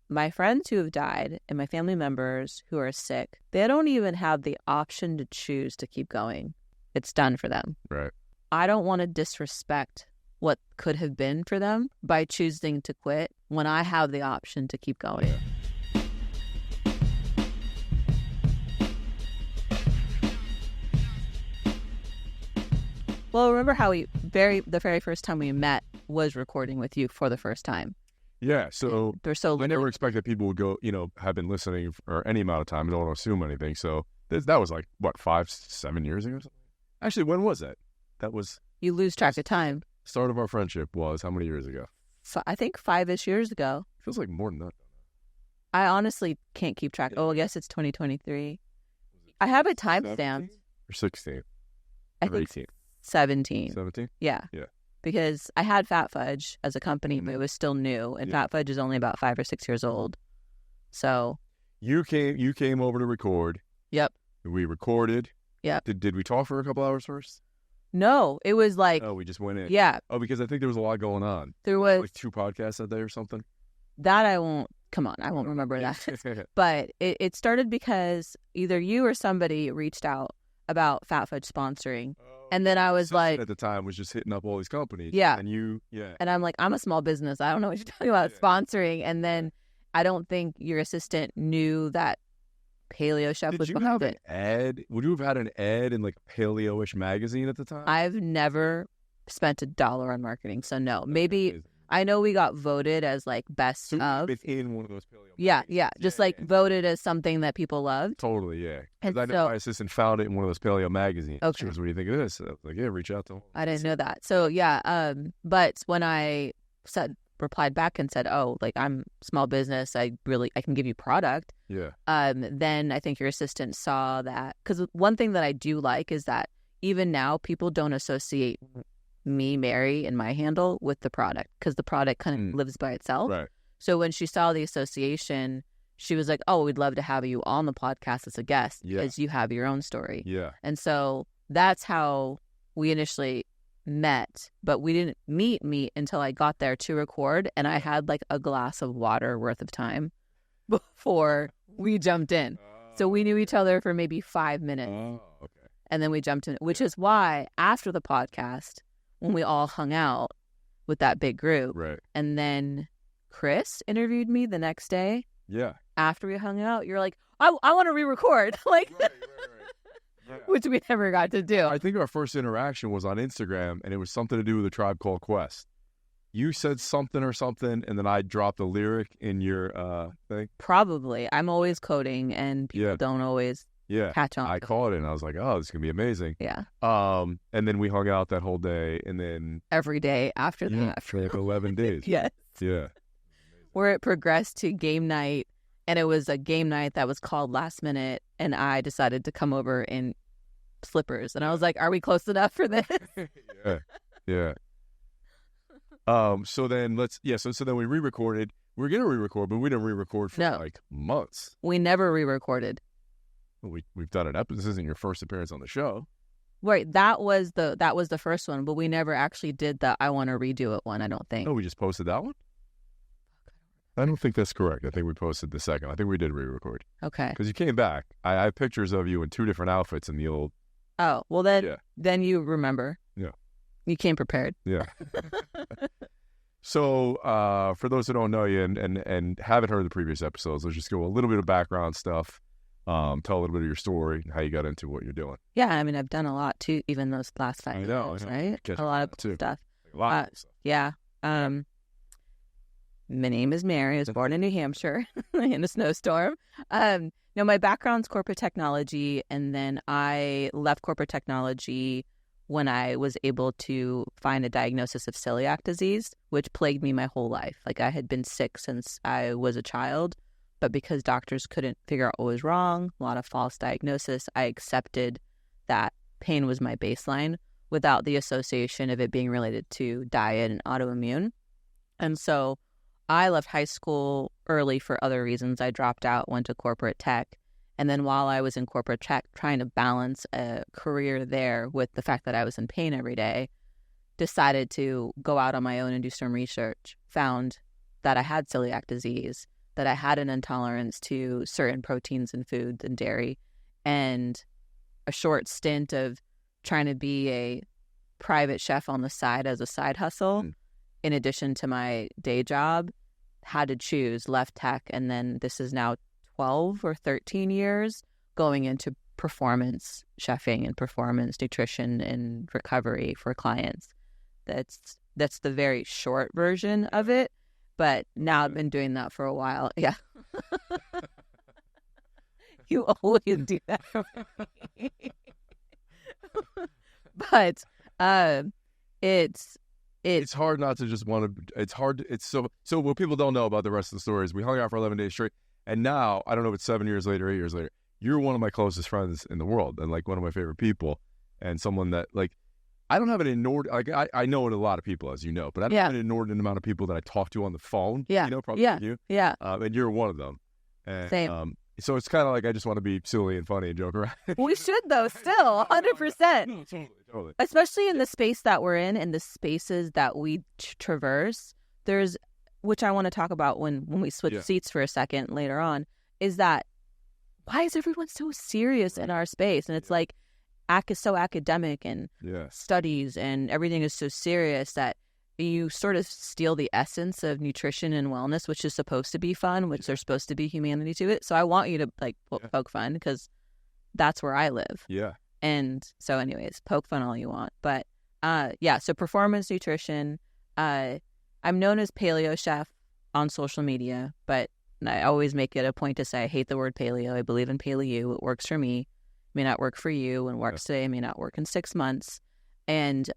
my friends who have died and my family members who are sick, they don't even have the option to choose to keep going. It's done for them. Right. I don't want to disrespect what could have been for them by choosing to quit when I have the option to keep going. Well, remember how the very first time we met was recording with you for the first time. Yeah, so I never expected people would go, have been listening for any amount of time. I don't want to assume anything. So that was like, what, 5-7 years ago? Actually, when was that? That was... You lose track of time. Start of our friendship was how many years ago? I think 5-ish years ago. Feels like more than that. I honestly can't keep track. Oh, I guess it's 2023. I have a timestamp. Or 16? I or think 18? 17. 17? Yeah. Yeah. Because I had Phat Fudge as a company, but it was still new, and Phat Fudge is only about 5 or 6 years old. So you came over to record. Yep. We recorded. Yep. Did we talk for a couple hours first? No, it was like... Oh, we just went in. Yeah. Oh, because I think there was a lot going on. There was... Like 2 podcasts that day or something? That I won't... Come on, I won't remember that. But it started because either you or somebody reached out about Phat Fudge sponsoring. And then I was like... At the time was just hitting up all these companies. Yeah. And And I'm like, I'm a small business. I don't know what you're talking about sponsoring. And then I don't think your assistant knew that Paleo Chef was behind it. Would you have had an ad in like a paleo-ish magazine at the time? I've never spent $1 on marketing. So no, maybe... I know we got voted as like best of. Within one of those paleo. Yeah. Just voted as something that people loved. Totally, yeah. And I know my assistant found it in one of those paleo magazines. Okay. She was, what do you think of this? I was like, yeah, reach out to him. I didn't know that. So yeah, but when I replied back and said, oh, like I'm small business, I can give you product. Yeah. Then I think your assistant saw that, because one thing that I do like is that even now people don't associate me, Mary, and my handle with the product, because the product kind of lives by itself. Right. So when she saw the association, she was like, oh, we'd love to have you on the podcast as a guest because you have your own story. Yeah. And so that's how we initially met, but we didn't meet until I got there to record, and I had like a glass of water worth of time before we jumped in. So we knew each other for maybe 5 minutes. Oh, okay. And then we jumped in, which is why after the podcast, when we all hung out with that big group, right, and then Chris interviewed me the next day. Yeah. After we hung out, you're like, I want to re-record, like, right. Yeah. which we never got to do. I think our first interaction was on Instagram, and it was something to do with A Tribe Called Quest. You said something, and then I dropped a lyric in your thing. Probably. I'm always coding, and people don't always catch on. I caught it, and I was like, oh, this is going to be amazing. Yeah. And then we hung out that whole day, and then... Every day after that. For like 11 days. Yes. Yeah. Where it progressed to game night, and it was a game night that was called last minute, and I decided to come over in slippers, and I was like, are we close enough for this? Yeah. So then so then we re-recorded. We were going to re-record, but we didn't re-record for like months. We never re-recorded. We've done an episode. This isn't your first appearance on the show. Right, that was the first one, but we never actually did the I want to redo it one, I don't think. Oh, we just posted that one? I don't think that's correct. I think we posted the second. I think we did re-record. Okay. Because you came back. I have pictures of you in 2 different outfits in the old... Oh, well then you remember. Yeah. You came prepared. Yeah. So, for those who don't know you and haven't heard the previous episodes, let's just go a little bit of background stuff. Tell a little bit of your story and how you got into what you're doing. Yeah, I mean, I've done a lot too, even those last 5 years, right? A lot of cool stuff. A lot of stuff. Yeah. My name is Mary. I was born in New Hampshire in a snowstorm. No, my background's corporate technology, and then I left corporate technology when I was able to find a diagnosis of celiac disease, which plagued me my whole life. Like, I had been sick since I was a child, but because doctors couldn't figure out what was wrong, a lot of false diagnosis, I accepted that pain was my baseline without the association of it being related to diet and autoimmune. And so I left high school early for other reasons. I dropped out, went to corporate tech. And then while I was in corporate tech, trying to balance a career there with the fact that I was in pain every day, decided to go out on my own and do some research. Found that I had celiac disease, that I had an intolerance to certain proteins and foods and dairy, and a short stint of trying to be a private chef on the side as a side hustle, in addition to my day job, had to choose, left tech, and then this is now 12 or 13 years going into performance chefing and performance nutrition and recovery for clients. That's the very short version of it, but now I've been doing that for a while. Yeah. You always do that for me. But it's hard not to just want to. It's hard. It's so what people don't know about the rest of the story is we hung out for 11 days straight, and now I don't know if it's 7 years later, 8 years later, you're one of my closest friends in the world, and like one of my favorite people, and someone that like I don't have an inordinate like I know a lot of people, as you know, but I don't have an inordinate amount of people that I talk to on the phone. Yeah, you know, probably like you. Yeah, and you're one of them. And, same. So it's kind of like I just want to be silly and funny and joke around. We should, though, still, 100%. No, totally. Especially in the space that we're in and the spaces that we traverse. There's, which I want to talk about when we switch seats for a second later on, is that why is everyone so serious in our space? And it's like so academic and studies and everything is so serious that you sort of steal the essence of nutrition and wellness, which is supposed to be fun, which there's supposed to be humanity to it. So I want you to like poke fun because that's where I live. Yeah. And so anyways, poke fun all you want. But so performance nutrition. I'm known as paleo chef on social media, but I always make it a point to say I hate the word paleo. I believe in paleo. It works for me. It may not work for you. And works today, it may not work in 6 months. And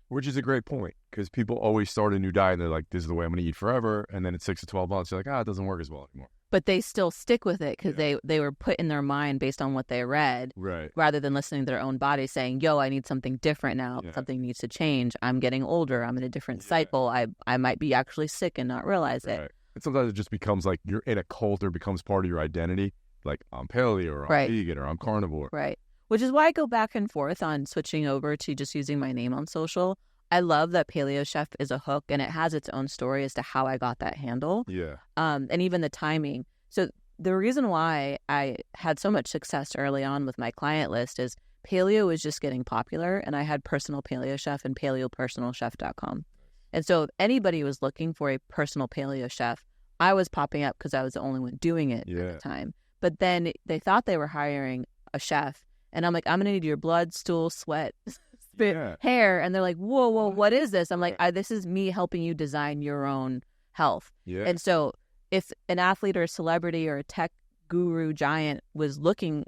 which is a great point, because people always start a new diet and they're like, this is the way I'm going to eat forever. And then in 6 to 12 months, they're like, it doesn't work as well anymore. But they still stick with it because they were put in their mind based on what they read, rather than listening to their own body saying, yo, I need something different now. Something needs to change. I'm getting older. I'm in a different cycle. I might be actually sick and not realize it. And sometimes it just becomes like you're in a cult or becomes part of your identity. Like I'm paleo or I'm vegan or I'm carnivore. Right. Which is why I go back and forth on switching over to just using my name on social. I love that Paleo Chef is a hook and it has its own story as to how I got that handle. Yeah. And even the timing. So the reason why I had so much success early on with my client list is paleo was just getting popular, and I had Personal Paleo Chef and paleopersonalchef.com. And so if anybody was looking for a personal paleo chef, I was popping up because I was the only one doing it at the time. But then they thought they were hiring a chef. And I'm like, I'm going to need your blood, stool, sweat, spit, hair. And they're like, whoa, what is this? I'm like, this is me helping you design your own health. Yeah. And so if an athlete or a celebrity or a tech guru giant was looking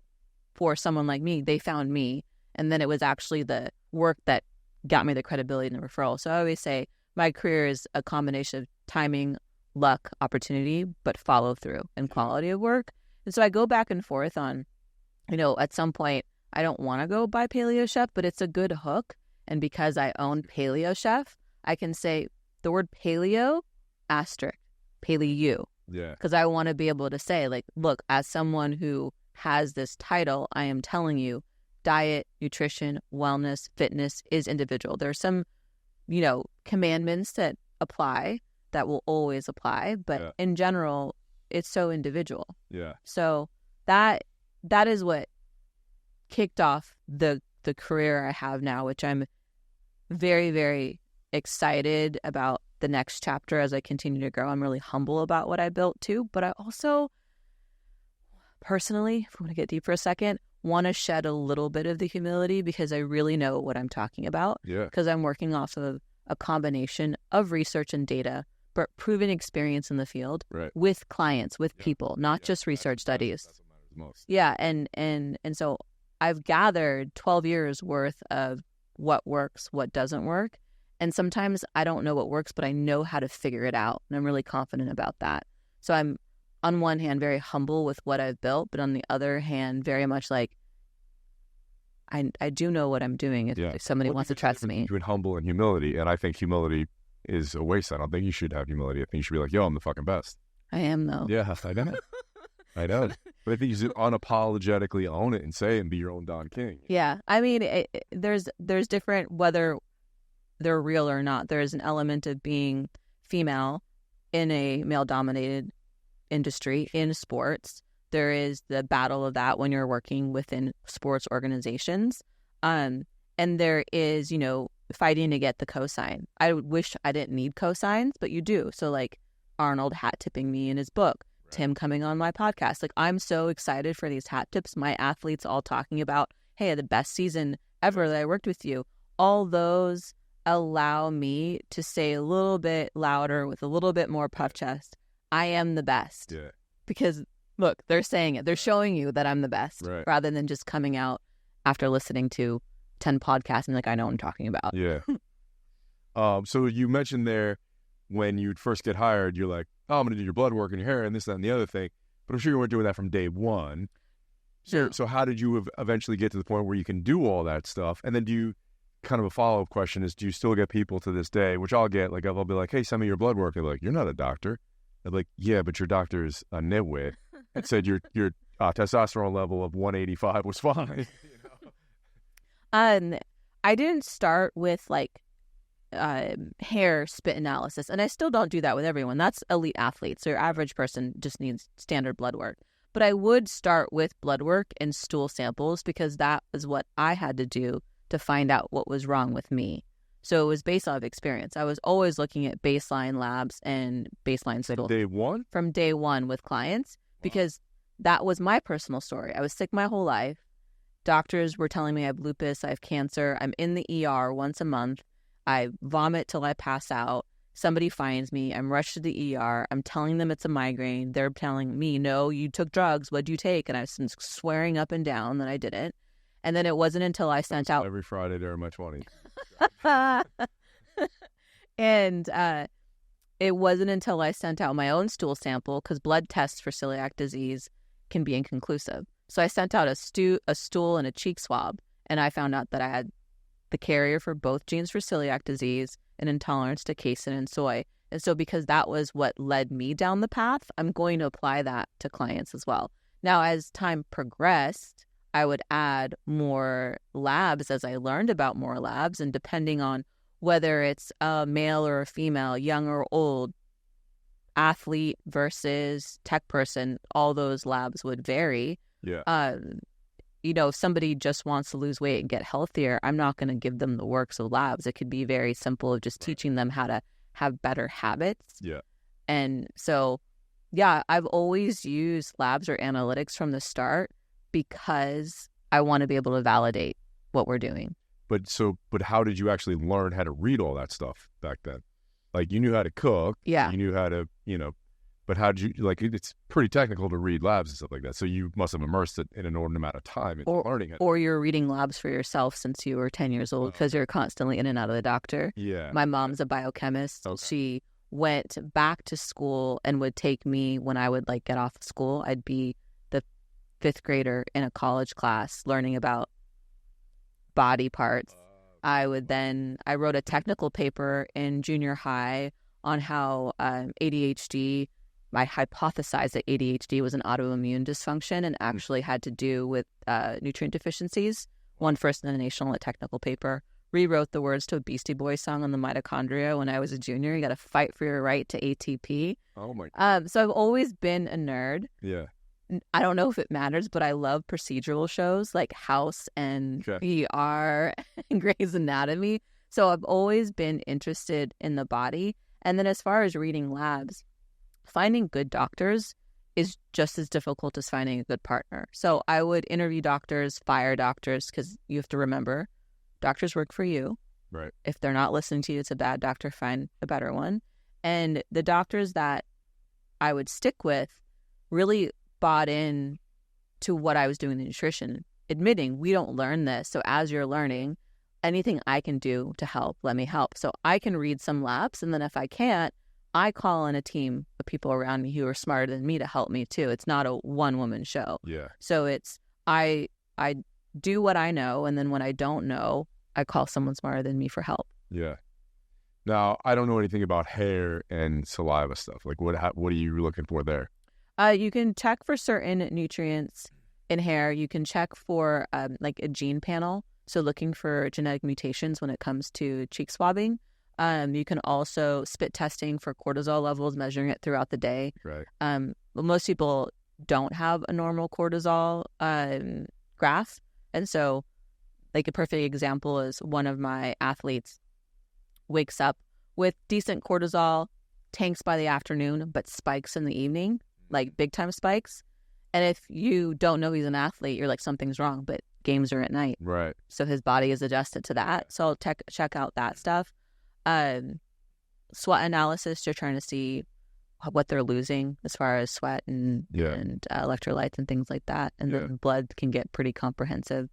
for someone like me, they found me. And then it was actually the work that got me the credibility and the referral. So I always say my career is a combination of timing, luck, opportunity, but follow through and quality of work. And so I go back and forth on, at some point, I don't want to go by Paleo Chef, but it's a good hook. And because I own Paleo Chef, I can say the word paleo, asterisk, paleo. Yeah. Because I want to be able to say, like, look, as someone who has this title, I am telling you, diet, nutrition, wellness, fitness is individual. There are some, commandments that apply that will always apply. But in general, it's so individual. Yeah. So that is what kicked off the career I have now, which I'm very, very excited about the next chapter as I continue to grow. I'm really humble about what I built too, but I also personally, if we want to get deep for a second, want to shed a little bit of the humility because I really know what I'm talking about. Yeah. Because I'm working off of a combination of research and data, but proven experience in the field with clients, with people, not just research studies. That's what matters most. Yeah, and so I've gathered 12 years worth of what works, what doesn't work. And sometimes I don't know what works, but I know how to figure it out. And I'm really confident about that. So I'm, on one hand, very humble with what I've built, but on the other hand, very much like, I do know what I'm doing if somebody wants to trust me. Between humble and humility. And I think humility is a waste. I don't think you should have humility. I think you should be like, yo, I'm the fucking best. I am, though. Yeah, I know. I know. But I think you should unapologetically own it and say and be your own Don King. Yeah. I mean, there's different, whether they're real or not, there's an element of being female in a male-dominated industry in sports. There is the battle of that when you're working within sports organizations. And there is, fighting to get the cosign. I wish I didn't need cosigns, but you do. So like Arnold hat tipping me in his book, right. Tim coming on my podcast. Like I'm so excited for these hat tips. My athletes all talking about, hey, the best season ever that I worked with you. All those allow me to say a little bit louder with a little bit more puff chest. I am the best. Yeah. Because look, they're saying it. They're showing you that I'm the best, right. rather than just coming out after listening to 10 podcasts and like, I know what I'm talking about. Yeah. So you mentioned there when you'd first get hired, you're like, oh, I'm going to do your blood work and your hair and this, that, and the other thing. But I'm sure you weren't doing that from day one. Sure. So how did you eventually get to the point where you can do all that stuff? And then do you, kind of a follow-up question is, do you still get people to this day, which I'll get, like I'll be like, hey, send me your blood work. They're like, you're not a doctor. I'm like, yeah, but your doctor's a nitwit. It said your testosterone level of 185 was fine. I didn't start with like hair spit analysis, and I still don't do that with everyone. That's elite athletes. So your average person just needs standard blood work. But I would start with blood work and stool samples because that was what I had to do to find out what was wrong with me. So it was based off experience. I was always looking at baseline labs and baseline stool. Day one? From day one with clients, because that was my personal story. I was sick my whole life. Doctors were telling me I have lupus, I have cancer. I'm in the ER once a month. I vomit till I pass out. Somebody finds me. I'm rushed to the ER. I'm telling them it's a migraine. They're telling me, no, you took drugs. What'd you take? And I was swearing up and down that I didn't. And then it wasn't until I sent out... Every Friday during my 20s. And it wasn't until I sent out my own stool sample, because blood tests for celiac disease can be inconclusive. So I sent out a stool and a cheek swab, and I found out that I had the carrier for both genes for celiac disease and intolerance to casein and soy. And so because that was what led me down the path, I'm going to apply that to clients as well. Now, as time progressed, I would add more labs as I learned about more labs, and depending on whether it's a male or a female, young or old, athlete versus tech person, all those labs would vary. Yeah. If somebody just wants to lose weight and get healthier, I'm not going to give them the works of labs. It could be very simple of just teaching them how to have better habits. Yeah. And so, yeah, I've always used labs or analytics from the start because I want to be able to validate what we're doing. But how did you actually learn how to read all that stuff back then? Like, you knew how to cook. Yeah. You knew how to, but how did you, like, it's pretty technical to read labs and stuff like that. So you must have immersed it in an inordinate amount of time into learning it. Or you're reading labs for yourself since you were 10 years old because you're constantly in and out of the doctor. Yeah. My mom's a biochemist. Okay. She went back to school and would take me when I would get off of school. I'd be the fifth grader in a college class learning about body parts. I wrote a technical paper in junior high on how ADHD, I hypothesized that ADHD was an autoimmune dysfunction and actually had to do with nutrient deficiencies. Won first in the national at technical paper. Rewrote the words to a Beastie Boys song on the mitochondria when I was a junior. You got to fight for your right to ATP. Oh my God. So I've always been a nerd. Yeah. I don't know if it matters, but I love procedural shows like House and ER and Grey's Anatomy. So I've always been interested in the body. And then as far as reading labs, finding good doctors is just as difficult as finding a good partner. So I would interview doctors, fire doctors, because you have to remember, doctors work for you. Right. If they're not listening to you, it's a bad doctor, find a better one. And the doctors that I would stick with really bought in to what I was doing in nutrition, admitting we don't learn this. So as you're learning, anything I can do to help, let me help. So I can read some labs, and then if I can't, I call in a team of people around me who are smarter than me to help me too. It's not a one-woman show. Yeah. So it's I do what I know, and then when I don't know, I call someone smarter than me for help. Yeah. Now, I don't know anything about hair and saliva stuff. Like, what are you looking for there? You can check for certain nutrients in hair. You can check for like a gene panel. So looking for genetic mutations when it comes to cheek swabbing. You can also spit testing for cortisol levels, measuring it throughout the day. Right. most people don't have a normal cortisol graph. And so like a perfect example is one of my athletes wakes up with decent cortisol, tanks by the afternoon, but spikes in the evening, like big time spikes. And if you don't know he's an athlete, you're like, something's wrong, but games are at night. Right. So his body is adjusted to that. So I'll check out that stuff. Sweat analysis, you're trying to see what they're losing as far as sweat and electrolytes and things like that. And then blood can get pretty comprehensive.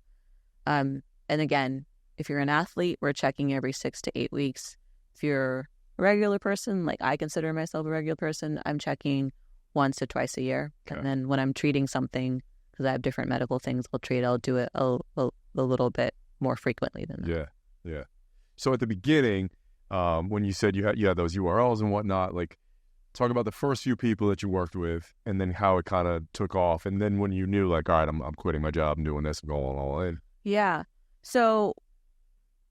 And again, if you're an athlete, we're checking every 6 to 8 weeks. If you're a regular person, like I consider myself a regular person, I'm checking once or twice a year. Okay. And then when I'm treating something, because I have different medical things I'll do it a little bit more frequently than that. Yeah. So at the beginning, when you said you had those URLs and whatnot, like talk about the first few people that you worked with and then how it kind of took off. And then when you knew like, all right, I'm quitting my job, I'm doing this, I'm going all in. Yeah. So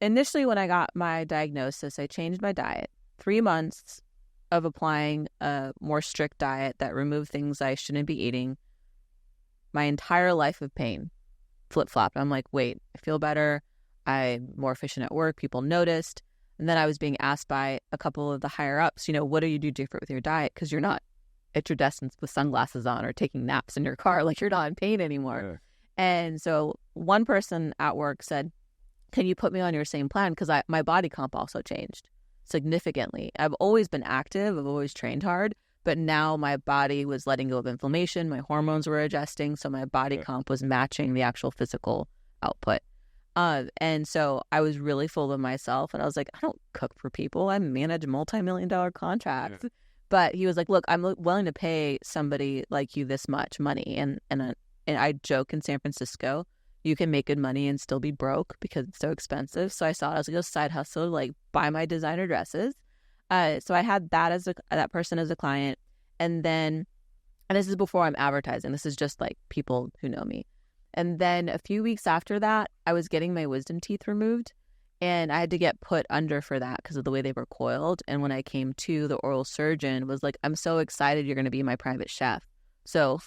initially when I got my diagnosis, I changed my diet. 3 months of applying a more strict diet that removed things I shouldn't be eating. My entire life of pain flip-flopped. I'm like, wait, I feel better. I'm more efficient at work. People noticed. And then I was being asked by a couple of the higher ups, what do you do different with your diet? Because you're not at your desk with sunglasses on or taking naps in your car. Like, you're not in pain anymore. Yeah. And so one person at work said, can you put me on your same plan? Because my body comp also changed significantly. I've always been active. I've always trained hard. But now my body was letting go of inflammation. My hormones were adjusting. So my body comp was matching the actual physical output. And so I was really full of myself. And I was like, I don't cook for people. I manage multi-million-dollar contracts. Yeah. But he was like, look, I'm willing to pay somebody like you this much money. And I joke in San Francisco, you can make good money and still be broke because it's so expensive. So I saw it as like a side hustle, like buy my designer dresses. So I had that person as a client. And this is before I'm advertising. This is just like people who know me. And then a few weeks after that, I was getting my wisdom teeth removed. And I had to get put under for that because of the way they were coiled. And when I came to, the oral surgeon was like, I'm so excited you're going to be my private chef. So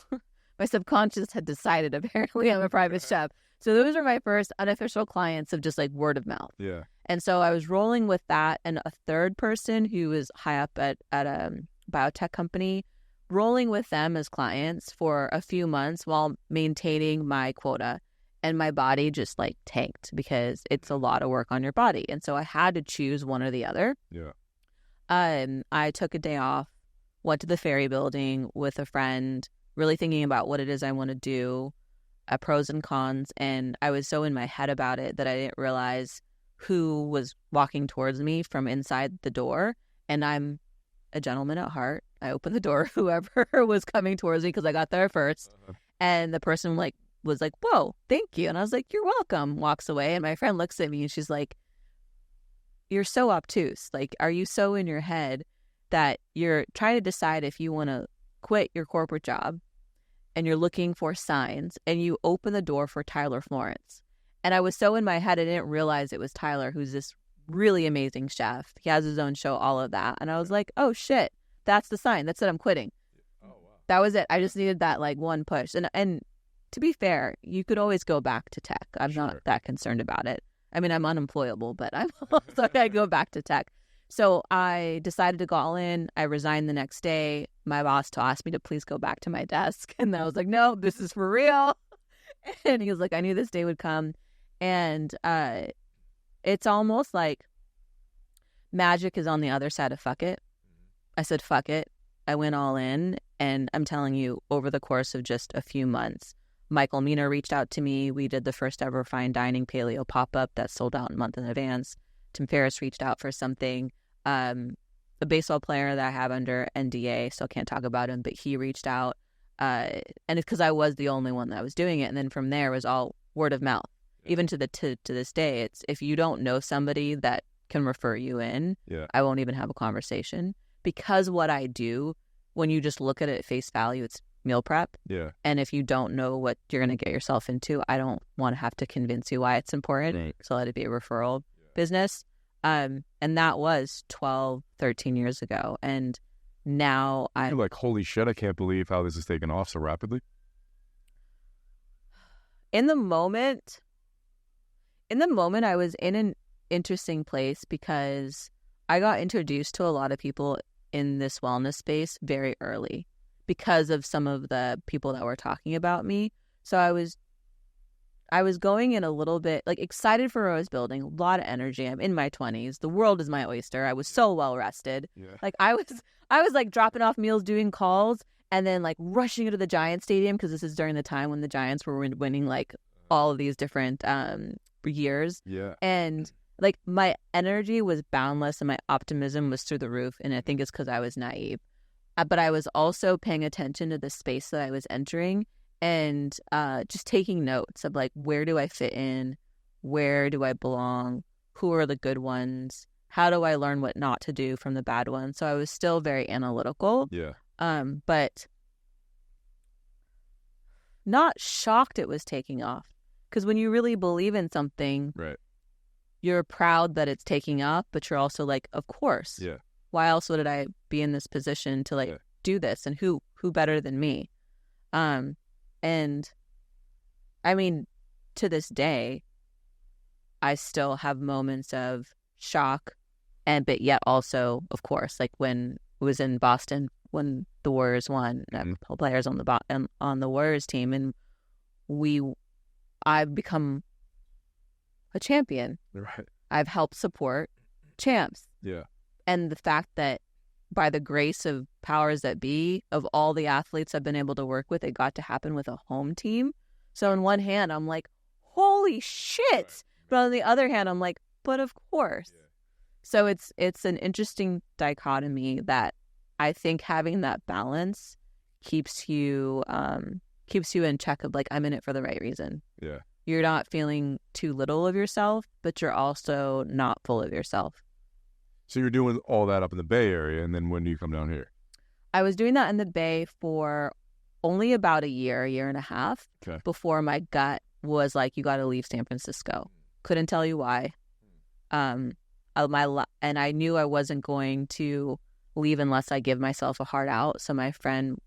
my subconscious had decided apparently I'm a private chef. So those were my first unofficial clients of just like word of mouth. Yeah. And so I was rolling with that. And a third person who was high up at a biotech company, rolling with them as clients for a few months while maintaining my quota. And my body just like tanked because it's a lot of work on your body. And so I had to choose one or the other. Yeah. I took a day off, went to the Ferry Building with a friend, really thinking about what it is I want to do, pros and cons. And I was so in my head about it that I didn't realize who was walking towards me from inside the door. And I'm a gentleman at heart. I opened the door, whoever was coming towards me, because I got there first. And the person was like, whoa, thank you. And I was like, you're welcome. Walks away. And my friend looks at me and she's like, you're so obtuse. Like, are you so in your head that you're trying to decide if you want to quit your corporate job and you're looking for signs and you open the door for Tyler Florence? And I was so in my head, I didn't realize it was Tyler, who's this really amazing chef. He has his own show, all of that. And I was like, oh shit, that's the sign. That's it. I'm quitting. Oh, wow. That was it. I just needed that like one push. And to be fair, you could always go back to tech. I'm not that concerned about it. I mean, I'm unemployable, but I'm also going to go back to tech. So I decided to go all in. I resigned the next day. My boss asked me to please go back to my desk. And I was like, no, this is for real. And he was like, I knew this day would come. And it's almost like magic is on the other side of fuck it. I said, fuck it. I went all in. And I'm telling you, over the course of just a few months, Michael Mina reached out to me. We did the first ever fine dining paleo pop-up that sold out a month in advance. Tim Ferriss reached out for something. A baseball player that I have under NDA, so I can't talk about him, but he reached out. And it's because I was the only one that was doing it. And then from there, it was all word of mouth. Even to this day, it's if you don't know somebody that can refer you in, I won't even have a conversation. Because what I do, when you just look at it at face value, it's meal prep. Yeah. And if you don't know what you're going to get yourself into, I don't want to have to convince you why it's important. Right. So let it be a referral business. And that was 12, 13 years ago. And now You're like, holy shit, I can't believe how this is taking off so rapidly. In the moment, I was in an interesting place because I got introduced to a lot of people in this wellness space very early because of some of the people that were talking about me. So I was going in a little bit like excited for what I was building, a lot of energy. I'm in my 20s. The world is my oyster. I was so well rested. Yeah. Like I was like dropping off meals, doing calls, and then like rushing into the Giants stadium because this is during the time when the Giants were winning like all of these different years. Yeah. And like my energy was boundless and my optimism was through the roof. And I think it's because I was naive. But I was also paying attention to the space that I was entering and just taking notes of like, where do I fit in? Where do I belong? Who are the good ones? How do I learn what not to do from the bad ones? So I was still very analytical. Yeah. But not shocked it was taking off. Because when you really believe in something, right, you're proud that it's taking up, but you're also like, of course. Yeah. Why else would I be in this position to like do this? And who better than me? And I mean, to this day, I still have moments of shock, but yet also, of course, like when it was in Boston when the Warriors won, players on the Warriors team, and I've become a champion. Right. I've helped support champs. Yeah. And the fact that by the grace of powers that be, of all the athletes I've been able to work with, it got to happen with a home team. So on one hand, I'm like, holy shit. Right. But on the other hand, I'm like, but of course. Yeah. So it's an interesting dichotomy that I think having that balance keeps you in check of like, I'm in it for the right reason. Yeah. You're not feeling too little of yourself, but you're also not full of yourself. So you're doing all that up in the Bay Area, and then when do you come down here? I was doing that in the Bay for only about a year and a half before my gut was like, you got to leave San Francisco. Couldn't tell you why. And I knew I wasn't going to leave unless I give myself a hard out. So my friend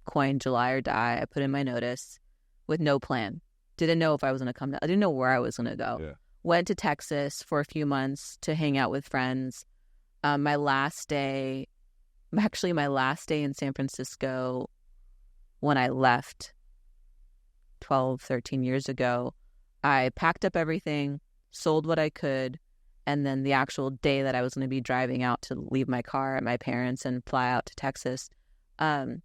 coined July or die. I put in my notice with no plan. Didn't know if I was going to come down. I didn't know where I was going to go. Yeah. Went to Texas for a few months to hang out with friends. My last day in San Francisco when I left 12, 13 years ago, I packed up everything, sold what I could, and then the actual day that I was going to be driving out to leave my car at my parents' and fly out to Texas, I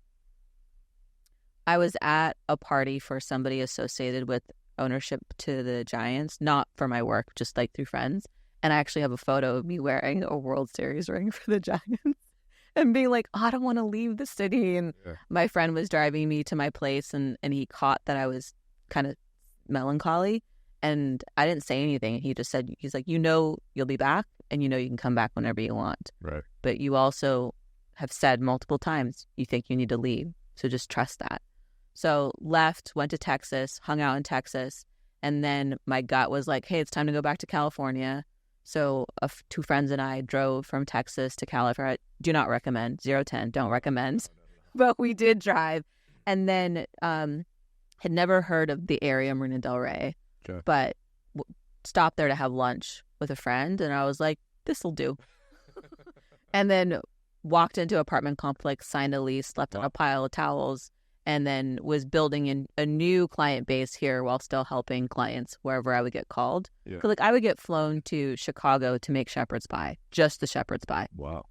was at a party for somebody associated with ownership to the Giants, not for my work, just like through friends. And I actually have a photo of me wearing a World Series ring for the Giants and being like, oh, I don't want to leave the city. And my friend was driving me to my place and he caught that I was kind of melancholy. And I didn't say anything. He just said, he's like, you'll be back and you can come back whenever you want. Right. But you also have said multiple times you think you need to leave. So just trust that. So left, went to Texas, hung out in Texas. And then my gut was like, hey, it's time to go back to California. So two friends and I drove from Texas to California. Do not recommend. 0-10, don't recommend. But we did drive. And then had never heard of the area, Marina Del Rey. Okay. But stopped there to have lunch with a friend. And I was like, this'll do. And then walked into an apartment complex, signed a lease, slept on a pile of towels, and then was building a new client base here while still helping clients wherever I would get called. Yeah. Like I would get flown to Chicago to make shepherd's pie, just the shepherd's pie. Wow.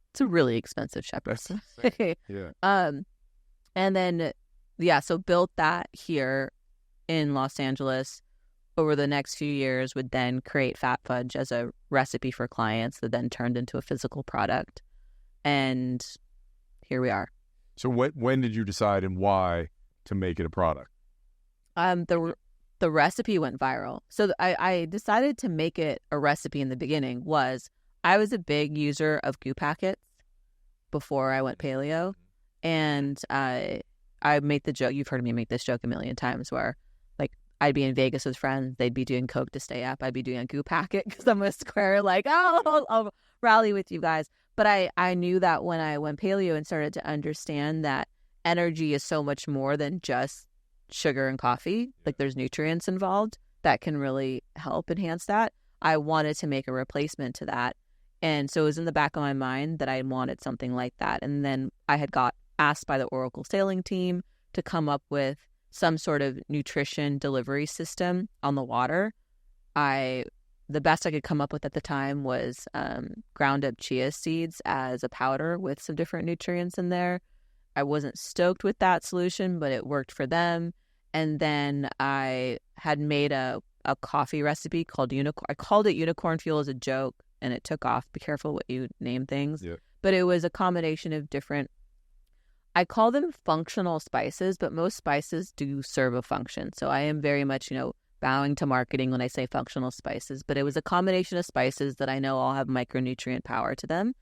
It's a really expensive shepherd's pie. Yeah. And then, so built that here in Los Angeles. Over the next few years would then create Phat Fudge as a recipe for clients that then turned into a physical product. And here we are. So when did you decide and why to make it a product? The recipe went viral. So I decided to make it a recipe in the beginning I was a big user of goo packets before I went paleo. And I made the joke, you've heard me make this joke a million times, where like I'd be in Vegas with friends, they'd be doing Coke to stay up, I'd be doing a goo packet because I'm a square, like, oh, I'll rally with you guys. But I knew that when I went paleo and started to understand that energy is so much more than just sugar and coffee, like there's nutrients involved that can really help enhance that. I wanted to make a replacement to that. And so it was in the back of my mind that I wanted something like that. And then I had got asked by the Oracle sailing team to come up with some sort of nutrition delivery system on the water. The best I could come up with at the time was ground up chia seeds as a powder with some different nutrients in there. I wasn't stoked with that solution, but it worked for them. And then I had made a coffee recipe called Unicorn. I called it Unicorn Fuel as a joke, and it took off. Be careful what you name things. Yeah. But it was a combination of different, I call them functional spices, but most spices do serve a function. So I am very much, bowing to marketing when I say functional spices. But it was a combination of spices that I know all have micronutrient power to them.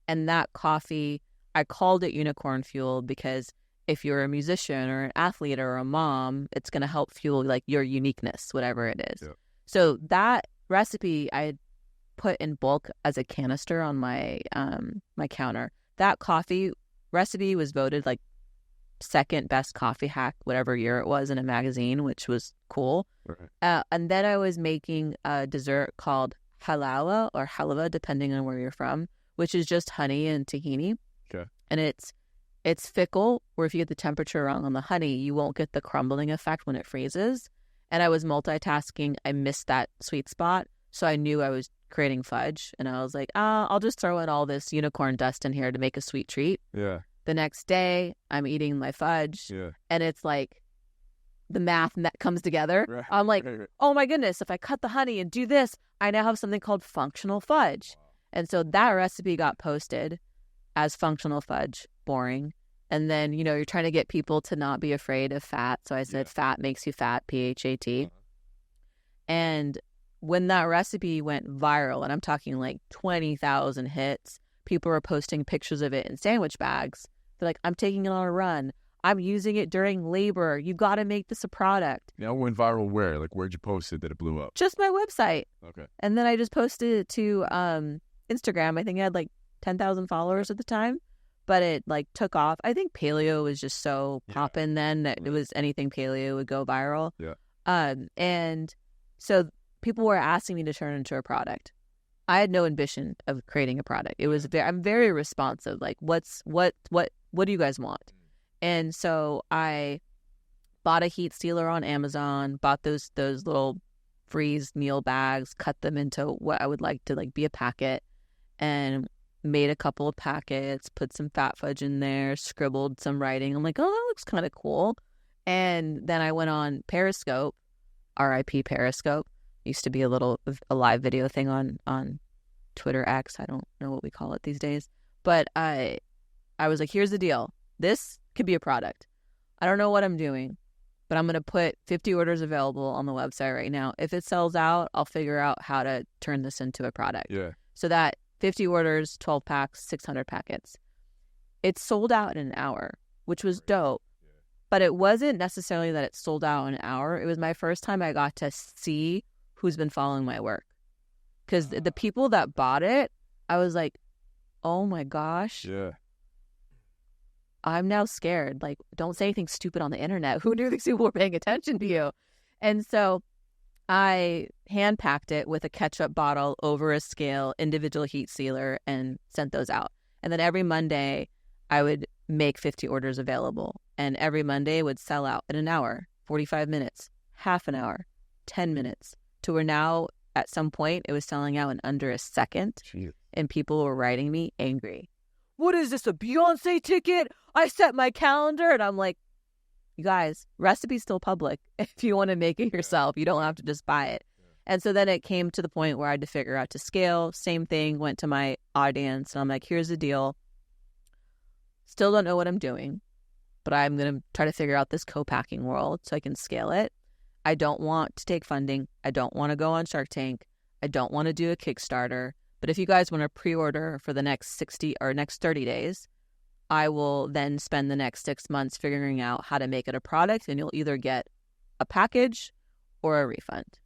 And that coffee, I called it Unicorn Fuel because if you're a musician or an athlete or a mom, it's going to help fuel like your uniqueness, whatever it is. Yeah. So that recipe I had put in bulk as a canister on my my counter. That coffee recipe was voted like second best coffee hack, whatever year it was in a magazine, which was cool. Right. And then I was making a dessert called halawa or halwa, depending on where you're from, which is just honey and tahini. Okay. And it's fickle, where if you get the temperature wrong on the honey, you won't get the crumbling effect when it freezes. And I was multitasking. I missed that sweet spot. So I knew I was creating fudge. And I was like, I'll just throw in all this unicorn dust in here to make a sweet treat. Yeah. The next day, I'm eating my fudge. Yeah. And it's like the math that comes together. Right. I'm like, oh my goodness, if I cut the honey and do this, I now have something called functional fudge. Wow. And so that recipe got posted as functional fudge, boring. And then, you're trying to get people to not be afraid of fat. So I said, fat makes you fat, PHAT. Uh-huh. And when that recipe went viral, and I'm talking like 20,000 hits, people were posting pictures of it in sandwich bags. They're like, I'm taking it on a run. I'm using it during labor. You got to make this a product. Now, it went viral where? Like, where'd you post it that it blew up? Just my website. Okay. And then I just posted it to Instagram. I think I had like 10,000 followers at the time, but it like took off. I think paleo was just so poppin' then that it was anything paleo would go viral. Yeah. And so people were asking me to turn into a product. I had no ambition of creating a product. It was I'm very responsive. Like, what do you guys want? And so I bought a heat sealer on Amazon, bought those little freeze meal bags, cut them into what I would like to like be a packet, and made a couple of packets, put some Phat Fudge in there, scribbled some writing. I'm like, oh, that looks kind of cool. And then I went on Periscope, RIP Periscope. Used to be a live video thing on Twitter X. I don't know what we call it these days. But I was like, here's the deal. This could be a product. I don't know what I'm doing, but I'm going to put 50 orders available on the website right now. If it sells out, I'll figure out how to turn this into a product. Yeah. So that 50 orders, 12 packs, 600 packets. It sold out in an hour, which was dope. Yeah. But it wasn't necessarily that it sold out in an hour. It was my first time I got to see who's been following my work. Because the people that bought it, I was like, oh my gosh. Yeah. I'm now scared. Like, don't say anything stupid on the internet. Who knew these people were paying attention to you? And so I hand packed it with a ketchup bottle over a scale, individual heat sealer, and sent those out. And then every Monday, I would make 50 orders available. And every Monday would sell out in an hour, 45 minutes, half an hour, 10 minutes. To where now, at some point, it was selling out in under a second. Jeez. And people were writing me angry. What is this, a Beyonce ticket? I set my calendar. And I'm like, you guys, recipe's still public. If you want to make it yourself, you don't have to just buy it. Yeah. And so then it came to the point where I had to figure out to scale. Same thing, went to my audience. And I'm like, here's the deal. Still don't know what I'm doing, but I'm going to try to figure out this co-packing world so I can scale it. I don't want to take funding. I don't want to go on Shark Tank. I don't want to do a Kickstarter. But if you guys want to pre-order for the next 60 or next 30 days, I will then spend the next 6 months figuring out how to make it a product, and you'll either get a package or a refund.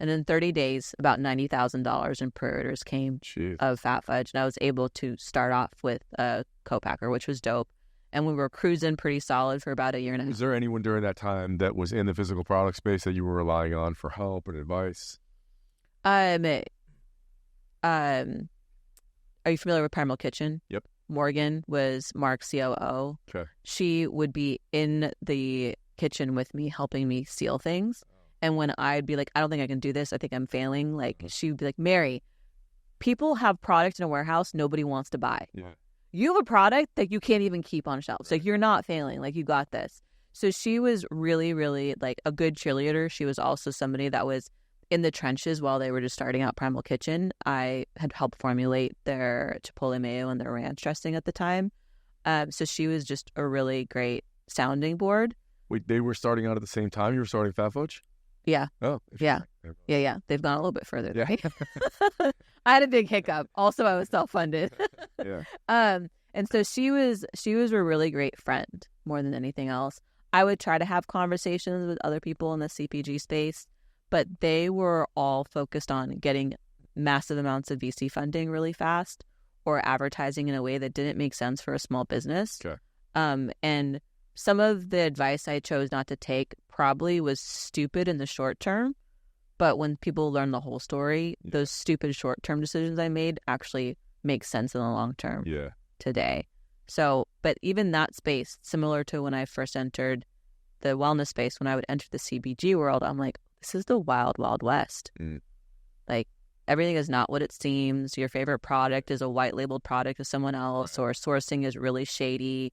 And in 30 days, about $90,000 in pre-orders came Jeez. of Phat Fudge. And I was able to start off with a co-packer, which was dope. And we were cruising pretty solid for about a year and a half. Was there anyone during that time that was in the physical product space that you were relying on for help and advice? Are you familiar with Primal Kitchen? Yep. Morgan was Mark's COO. Okay. She would be in the kitchen with me, helping me seal things. And when I'd be like, I don't think I can do this, I think I'm failing, like, she'd be like, Mary, people have product in a warehouse nobody wants to buy. Yeah. You have a product that you can't even keep on shelves. Like, you're not failing. Like, you got this. So she was really, really, like, a good cheerleader. She was also somebody that was in the trenches while they were just starting out Primal Kitchen. I had helped formulate their chipotle mayo and their ranch dressing at the time. So she was just a really great sounding board. Wait, they were starting out at the same time you were starting Phat Fudge? Yeah. Oh. Yeah. Yeah. They've gone a little bit further than Yeah. me. I had a big hiccup. Also, I was self-funded. Yeah. And so she was a really great friend more than anything else. I would try to have conversations with other people in the CPG space, but they were all focused on getting massive amounts of VC funding really fast or advertising in a way that didn't make sense for a small business. Okay. And some of the advice I chose not to take probably was stupid in the short term, but when people learn the whole story, those stupid short-term decisions I made actually make sense in the long term today. So, but even that space, similar to when I first entered the wellness space, when I would enter the CPG world, I'm like, this is the wild, wild west. Like, everything is not what it seems. Your favorite product is a white labeled product of someone else, or sourcing is really shady.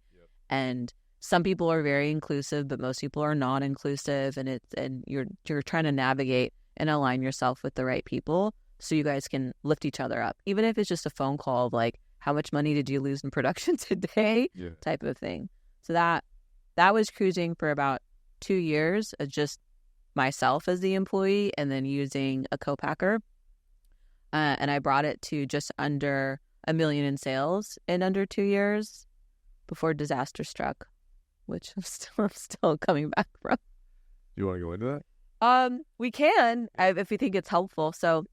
And some people are very inclusive, but most people are not inclusive. And you're trying to navigate and align yourself with the right people so you guys can lift each other up. Even if it's just a phone call of like, how much money did you lose in production today? Type of thing. So that was cruising for about 2 years of just myself as the employee and then using a co-packer. And I brought it to just under $1 million in sales in under 2 years before disaster struck, which I'm still coming back from. You want to go into that? We can, if we think it's helpful. So,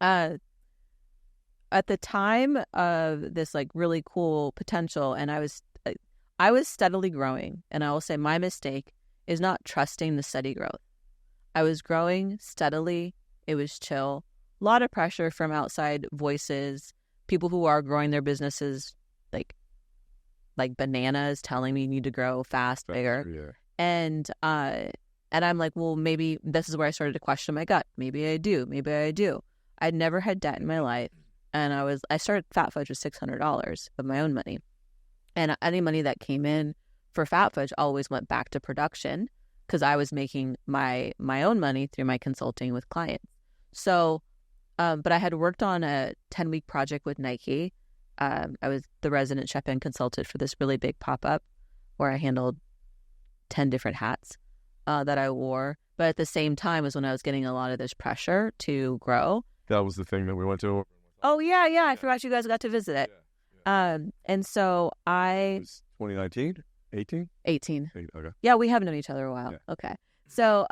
at the time of this like really cool potential, and I was steadily growing, and I will say my mistake is not trusting the steady growth. I was growing steadily. It was chill. A lot of pressure from outside voices, people who are growing their businesses like bananas, telling me you need to grow fast, bigger. And I'm like, well, maybe this is where I started to question my gut. Maybe I do. I'd never had debt in my life. And I started Phat Fudge with $600 of my own money. And any money that came in for Phat Fudge always went back to production because I was making my own money through my consulting with clients. So, but I had worked on a 10-week project with Nike. I was the resident chef and consultant for this really big pop-up where I handled 10 different hats that I wore. But at the same time was when I was getting a lot of this pressure to grow. That was the thing that we went to. Oh, yeah. I forgot you guys got to visit it. And so It was 2019? 18? 18. Okay. Yeah, we have known each other a while. Yeah. Okay. So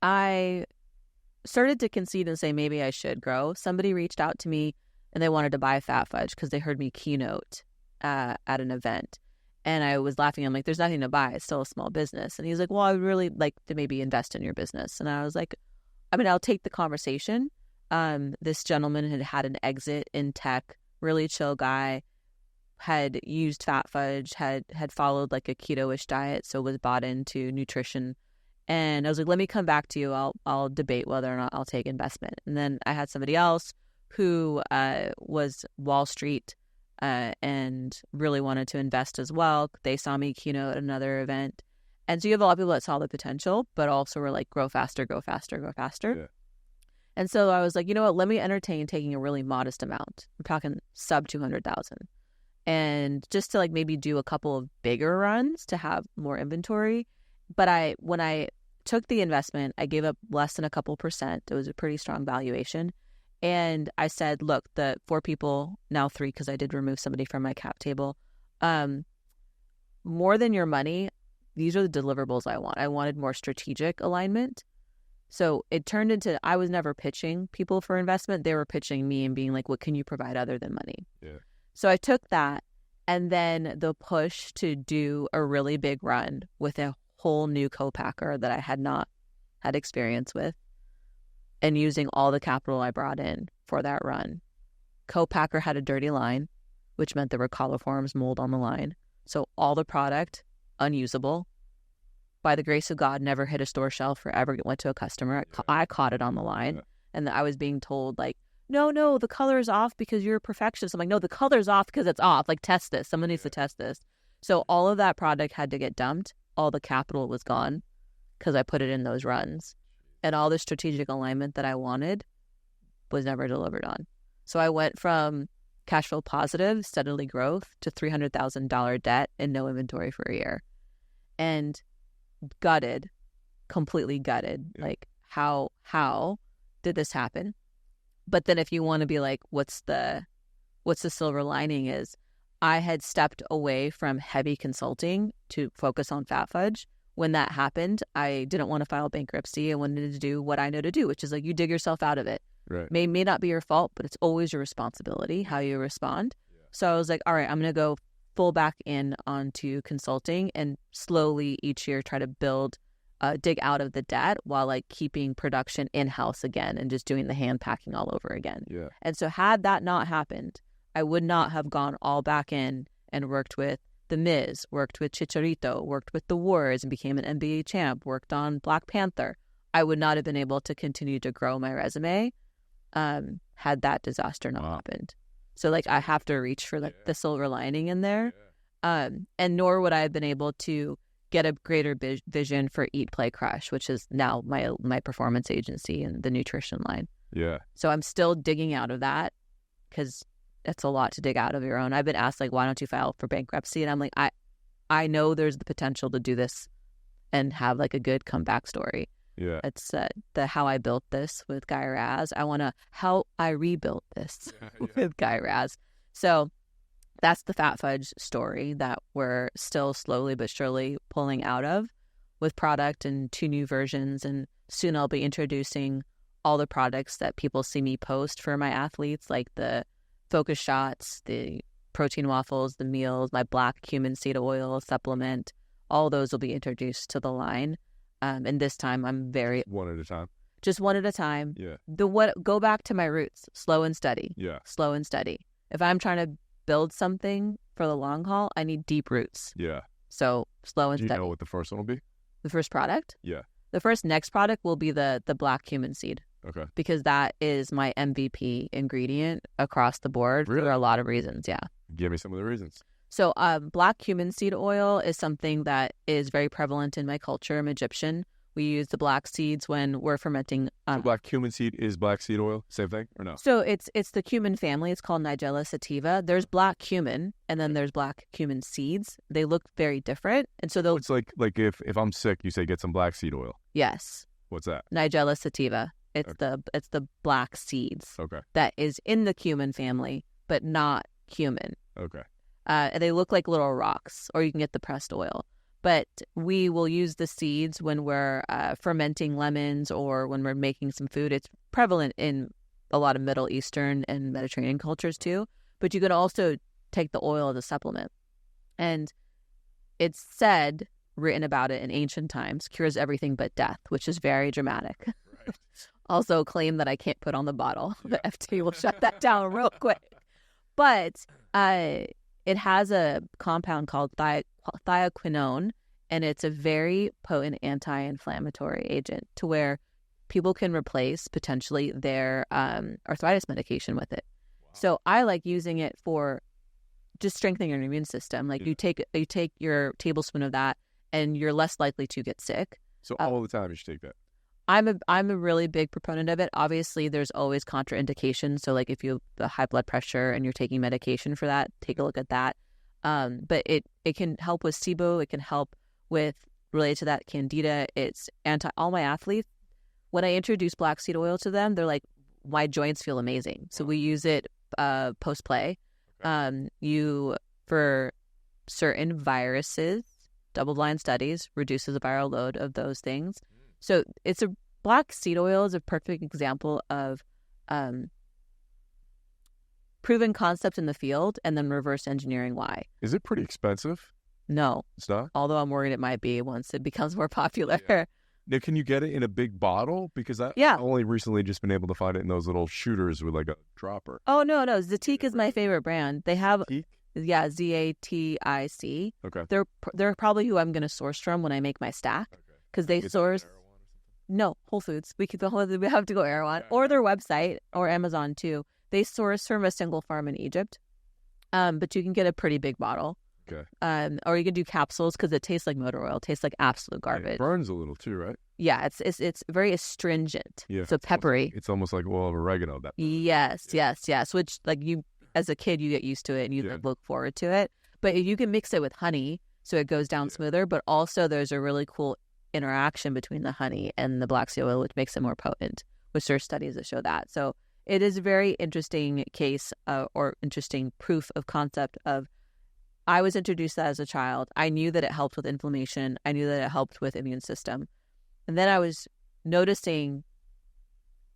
I started to concede and say maybe I should grow. Somebody reached out to me and they wanted to buy Phat Fudge because they heard me keynote at an event. And I was laughing. I'm like, there's nothing to buy. It's still a small business. And he's like, well, I would really like to maybe invest in your business. And I was like, I mean, I'll take the conversation. This gentleman had an exit in tech, really chill guy, had used Phat Fudge, had followed like a keto-ish diet, so was bought into nutrition. And I was like, let me come back to you. I'll debate whether or not I'll take investment. And then I had somebody else who was Wall Street and really wanted to invest as well. They saw me keynote at another event. And so you have a lot of people that saw the potential, but also were like, grow faster, grow faster, grow faster. Yeah. And so I was like, you know what, let me entertain taking a really modest amount. I'm talking sub 200,000. And just to like maybe do a couple of bigger runs to have more inventory. But when I took the investment, I gave up less than a couple percent. It was a pretty strong valuation. And I said, look, the 4 people, now 3, because I did remove somebody from my cap table, more than your money, these are the deliverables I want. I wanted more strategic alignment. So it turned into, I was never pitching people for investment. They were pitching me and being like, what can you provide other than money? Yeah. So I took that, and then the push to do a really big run with a whole new co-packer that I had not had experience with, and using all the capital I brought in for that run. Co-packer had a dirty line, which meant there were coliforms, mold on the line. So all the product, unusable. By the grace of God, never hit a store shelf or ever went to a customer. I caught it on the line. And I was being told, like, no, the color is off because you're a perfectionist. I'm like, no, the color's off because it's off. Like, test this. Someone needs to test this. So all of that product had to get dumped. All the capital was gone because I put it in those runs. And all the strategic alignment that I wanted was never delivered on. So I went from cash flow positive, steadily growth, to $300,000 debt and no inventory for a year. And gutted, completely gutted. Yeah. Like, how did this happen? But then if you want to be like, what's the silver lining, is I had stepped away from heavy consulting to focus on Phat Fudge. When that happened, I didn't want to file bankruptcy. I wanted to do what I know to do, which is like, you dig yourself out of it. Right. May not be your fault, but it's always your responsibility how you respond. Yeah. So I was like, all right, I'm going to go full back in onto consulting and slowly each year try to dig out of the debt while like keeping production in-house again and just doing the hand packing all over again. Yeah. And so had that not happened, I would not have gone all back in and worked with The Miz, worked with Chicharito, worked with The Wars and became an NBA champ, worked on Black Panther. I would not have been able to continue to grow my resume had that disaster not happened. So like I have to reach for like the silver lining in there. And nor would I have been able to get a greater vision for Eat, Play, Crush, which is now my performance agency and the nutrition line. Yeah. So I'm still digging out of that because it's a lot to dig out of your own. I've been asked like, why don't you file for bankruptcy? And I'm like, I know there's the potential to do this and have like a good comeback story. Yeah. It's the how I built this with Guy Raz. I want to how I rebuilt this with Guy Raz. So that's the Phat Fudge story that we're still slowly but surely pulling out of with product and 2 new versions. And soon I'll be introducing all the products that people see me post for my athletes, like the focus shots, the protein waffles, the meals, my black cumin seed oil supplement. All those will be introduced to the line. And this time I'm very... One at a time. Just one at a time. Yeah. Go back to my roots. Slow and steady. Yeah. Slow and steady. If I'm trying to build something for the long haul, I need deep roots. Yeah. So slow and steady. Do you steady. know what the first one will be? The first product? Yeah. The next product will be the black cumin seed. Okay. Because that is my MVP ingredient across the board for a lot of reasons. Yeah. Give me some of the reasons. So black cumin seed oil is something that is very prevalent in my culture. I'm Egyptian. We use the black seeds when we're fermenting. So black cumin seed is black seed oil? Same thing or no? So it's the cumin family. It's called Nigella sativa. There's black cumin and then there's black cumin seeds. They look very different. And so they'll... It's like if I'm sick, you say get some black seed oil. Yes. What's that? Nigella sativa. It's the black seeds. Okay. That is in the cumin family, but not cumin. Okay. They look like little rocks, or you can get the pressed oil. But we will use the seeds when we're fermenting lemons or when we're making some food. It's prevalent in a lot of Middle Eastern and Mediterranean cultures too. But you could also take the oil as a supplement. And it's said, written about it in ancient times, cures everything but death, which is very dramatic. Right. Also a claim that I can't put on the bottle. Yeah. The FDA will shut that down real quick. But... it has a compound called thiaquinone, and it's a very potent anti-inflammatory agent to where people can replace potentially their arthritis medication with it. Wow. So I like using it for just strengthening your immune system. Like you take your tablespoon of that, and you're less likely to get sick. So all the time you should take that. I'm a really big proponent of it. Obviously, there's always contraindications. So, like if you have high blood pressure and you're taking medication for that, take a look at that. But it can help with SIBO. It can help with, related to that, Candida. It's all my athletes. When I introduce black seed oil to them, they're like, my joints feel amazing. So we use it post-play. Okay. For certain viruses, double-blind studies reduces the viral load of those things. So it's a black seed oil is a perfect example of proven concept in the field and then reverse engineering why. Is it pretty expensive? No. It's not? Although I'm worried it might be once it becomes more popular. Yeah. Now, can you get it in a big bottle? Because I've only recently just been able to find it in those little shooters with like a dropper. Oh, no. Zatic is my favorite brand. They have, Zatic? Yeah, Zatic. Okay. They're probably who I'm going to source from when I make my stack because they source. No, Whole Foods. We have to go Erewhon or their website or Amazon too. They source from a single farm in Egypt, but you can get a pretty big bottle. Okay. Or you can do capsules because it tastes like motor oil. It tastes like absolute garbage. It burns a little too, right? Yeah, it's very astringent. Yeah. So peppery. It's almost like oil of oregano. Yes. Which like you, as a kid, you get used to it and you look forward to it. But you can mix it with honey so it goes down smoother. But also there's a really cool interaction between the honey and the black seed oil, which makes it more potent, which there are studies that show that. So it is a very interesting case or interesting proof of concept of I was introduced to that as a child. I knew that it helped with inflammation. I knew that it helped with immune system. And then I was noticing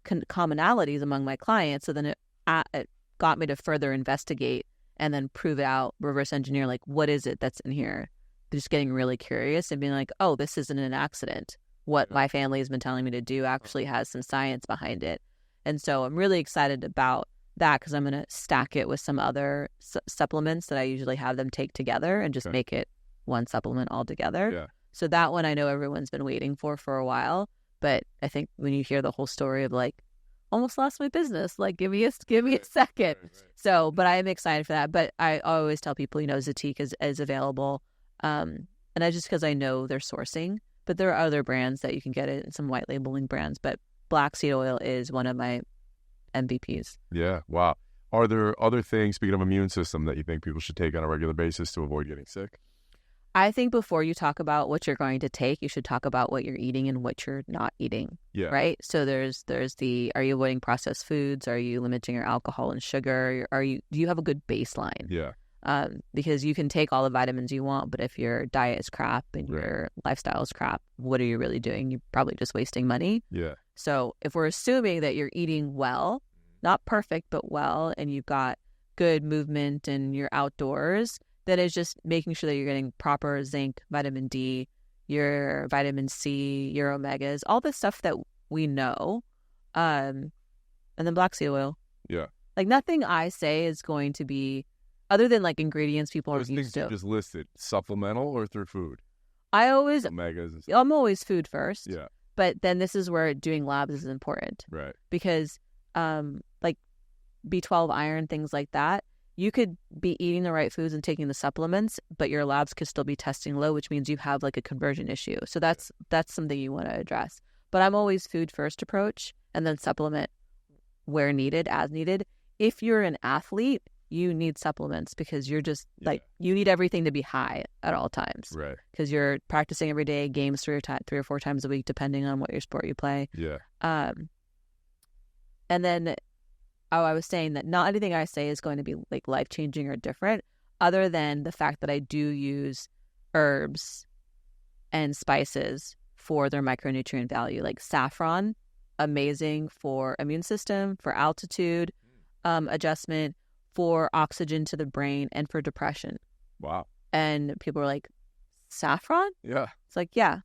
commonalities among my clients. So then it got me to further investigate and then prove out, reverse engineer, like, what is it that's in here? Just getting really curious and being like, oh, this isn't an accident. What my family has been telling me to do actually has some science behind it. And so I'm really excited about that because I'm going to stack it with some other supplements that I usually have them take together and just make it one supplement all together. Yeah. So that one I know everyone's been waiting for a while. But I think when you hear the whole story of like, almost lost my business, like give me a second. Right. So, but I am excited for that. But I always tell people, Zatic is available. And I just because I know they're sourcing, but there are other brands that you can get it in some white labeling brands. But black seed oil is one of my MVPs. Yeah. Wow. Are there other things, speaking of immune system, that you think people should take on a regular basis to avoid getting sick? I think before you talk about what you're going to take, you should talk about what you're eating and what you're not eating. Yeah. Right. So there's are you avoiding processed foods? Are you limiting your alcohol and sugar? Do you have a good baseline? Yeah. Because you can take all the vitamins you want, but if your diet is crap and your lifestyle is crap, what are you really doing? You're probably just wasting money. Yeah. So if we're assuming that you're eating well, not perfect, but well, and you've got good movement and you're outdoors, then it's just making sure that you're getting proper zinc, vitamin D, your vitamin C, your omegas, all the stuff that we know. And then black seed oil. Yeah. Like nothing I say is going to be, other than like ingredients people are used to. You just listed, supplemental or through food? Omegas. I'm always food first. Yeah. But then this is where doing labs is important. Right. Because like B12 iron, things like that, you could be eating the right foods and taking the supplements, but your labs could still be testing low, which means you have like a conversion issue. So that's something you want to address. But I'm always food first approach and then supplement where needed, as needed. If you're an athlete, you need supplements because you're just like, you need everything to be high at all times. Right. Because you're practicing every day, games 3 or 4 times a week, depending on what your sport you play. Yeah. And then, I was saying that not anything I say is going to be like life-changing or different, other than the fact that I do use herbs and spices for their micronutrient value. Like saffron, amazing for immune system, for altitude adjustment, for oxygen to the brain, and for depression. Wow. And people are like, saffron? Yeah. It's like, yeah.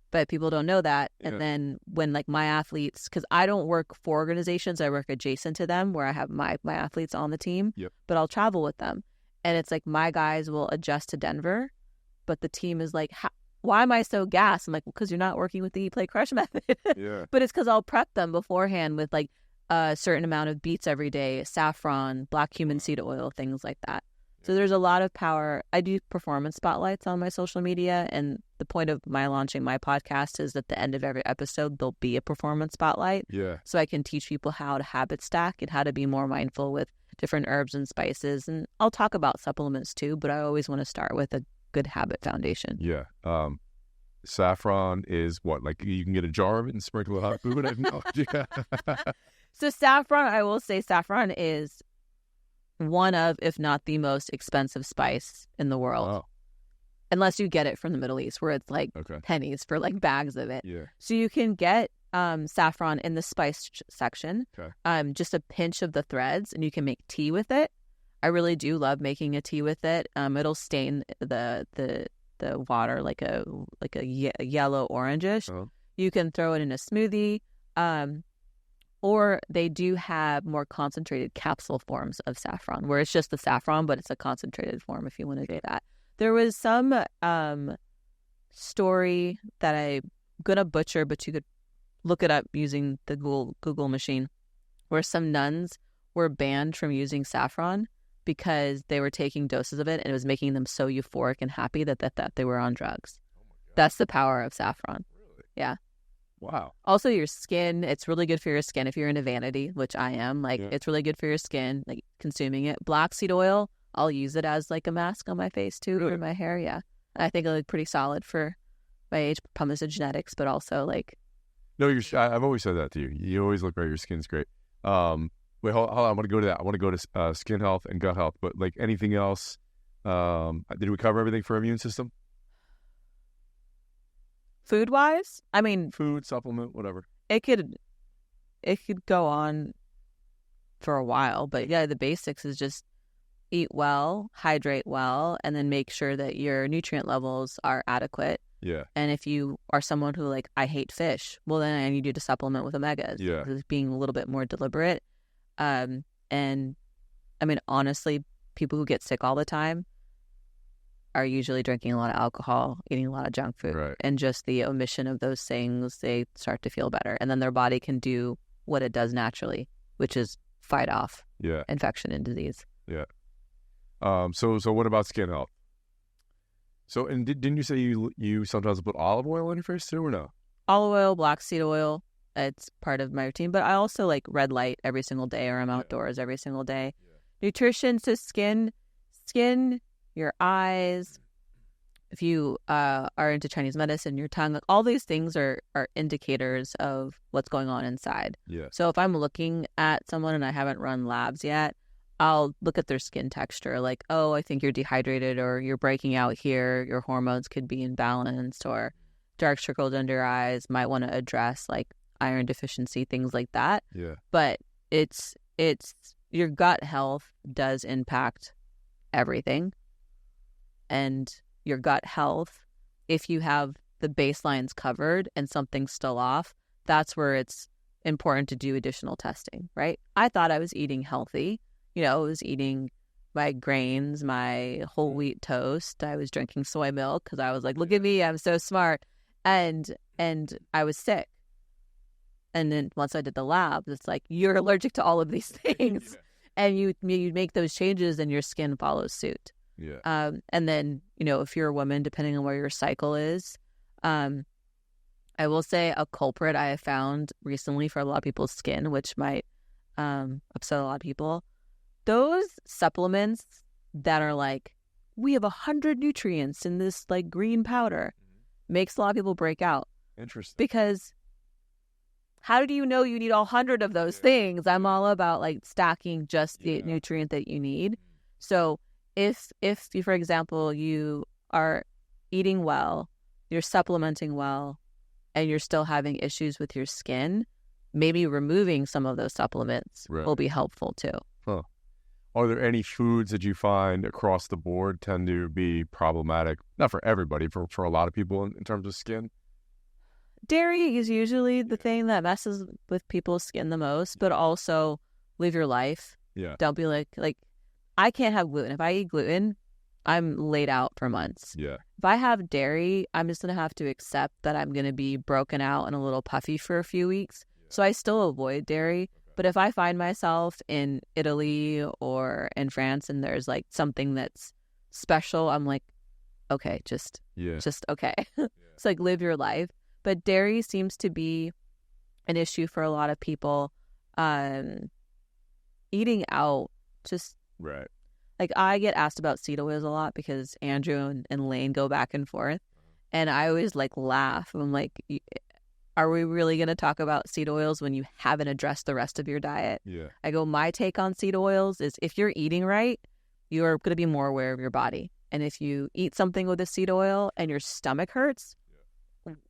But people don't know that. Yeah. And then when like my athletes, because I don't work for organizations, I work adjacent to them where I have my athletes on the team, but I'll travel with them. And it's like my guys will adjust to Denver, but the team is like, why am I so gassed? I'm like, because you're not working with the Eat, Play, Crush method. Yeah. But it's because I'll prep them beforehand with like a certain amount of beets every day, saffron, black cumin seed oil, things like that. So there's a lot of power. I do performance spotlights on my social media, and the point of my launching my podcast is at the end of every episode, there'll be a performance spotlight. Yeah. So I can teach people how to habit stack and how to be more mindful with different herbs and spices. And I'll talk about supplements too, but I always want to start with a good habit foundation. Yeah. Saffron is what? Like you can get a jar of it and sprinkle it hot food? I have no idea. So saffron, I will say saffron is one of, if not the most expensive spice in the world. Wow. Unless you get it from the Middle East where it's like pennies for like bags of it. Yeah. So you can get saffron in the spice section. Okay. Just a pinch of the threads, and you can make tea with it. I really do love making a tea with it. It'll stain the water like a yellow orangish. Uh-huh. You can throw it in a smoothie. Or they do have more concentrated capsule forms of saffron, where it's just the saffron, but it's a concentrated form if you want to do that. There was some story that I'm going to butcher, but you could look it up using the Google machine, where some nuns were banned from using saffron because they were taking doses of it and it was making them so euphoric and happy that they were on drugs. Oh my God. That's the power of saffron. Really? Yeah. Wow. Also, your skin, it's really good for your skin if you're into vanity, which I am. Like, it's really good for your skin, like consuming it. Black seed oil, I'll use it as like a mask on my face too, for my hair. Yeah. And I think it look pretty solid for my age, probably the genetics, but also like. No, I've always said that to you. You always look great. Your skin's great. Wait, hold on. I want to go to that. I want to go to skin health and gut health, but like anything else, did we cover everything for immune system? Food-wise, I mean, food, supplement, whatever. It could go on for a while, but yeah, the basics is just eat well, hydrate well, and then make sure that your nutrient levels are adequate. Yeah. And if you are someone who like, I hate fish, well, then I need you to supplement with omegas. Yeah. Because it's being a little bit more deliberate. And I mean, honestly, people who get sick all the time are usually drinking a lot of alcohol, eating a lot of junk food. Right. And just the omission of those things, they start to feel better. And then their body can do what it does naturally, which is fight off infection and disease. Yeah. So what about skin health? So, and didn't you say you sometimes put olive oil on your face too, or no? Olive oil, black seed oil, it's part of my routine. But I also like red light every single day, or I'm outdoors every single day. Yeah. Nutrition, so skin, your eyes, if you are into Chinese medicine, your tongue, like all these things are indicators of what's going on inside. Yeah. So if I'm looking at someone and I haven't run labs yet, I'll look at their skin texture, like, oh, I think you're dehydrated, or you're breaking out here, your hormones could be imbalanced, or dark circles under your eyes, might want to address like iron deficiency, things like that. Yeah. But it's your gut health does impact everything. And your gut health, if you have the baselines covered and something's still off, that's where it's important to do additional testing, right? I thought I was eating healthy. You know, I was eating my grains, my whole wheat toast. I was drinking soy milk because I was like, look at me, I'm so smart. And I was sick. And then once I did the labs, it's like, you're allergic to all of these things. And you make those changes and your skin follows suit. Yeah. And then, you know, if you're a woman, depending on where your cycle is, I will say a culprit I have found recently for a lot of people's skin, which might upset a lot of people. Those supplements that are like, we have 100 nutrients in this like green powder, makes a lot of people break out. Interesting. Because how do you know you need 100 of those things? I'm all about like stacking just the nutrient that you need. So if you, for example, you are eating well, you're supplementing well, and you're still having issues with your skin, maybe removing some of those supplements will be helpful too. Huh. Are there any foods that you find across the board tend to be problematic? Not for everybody, for a lot of people in terms of skin? Dairy is usually the thing that messes with people's skin the most, but also live your life. Yeah. Don't be like I can't have gluten. If I eat gluten, I'm laid out for months. Yeah. If I have dairy, I'm just going to have to accept that I'm going to be broken out and a little puffy for a few weeks. Yeah. So I still avoid dairy. Okay. But if I find myself in Italy or in France and there's like something that's special, I'm like, okay, just okay. It's like live your life. But dairy seems to be an issue for a lot of people. Eating out, just right. Like I get asked about seed oils a lot because Andrew and Lane go back and forth, and I always like laugh. I'm like, are we really going to talk about seed oils when you haven't addressed the rest of your diet? Yeah. I go, my take on seed oils is if you're eating right, you're going to be more aware of your body. And if you eat something with a seed oil and your stomach hurts,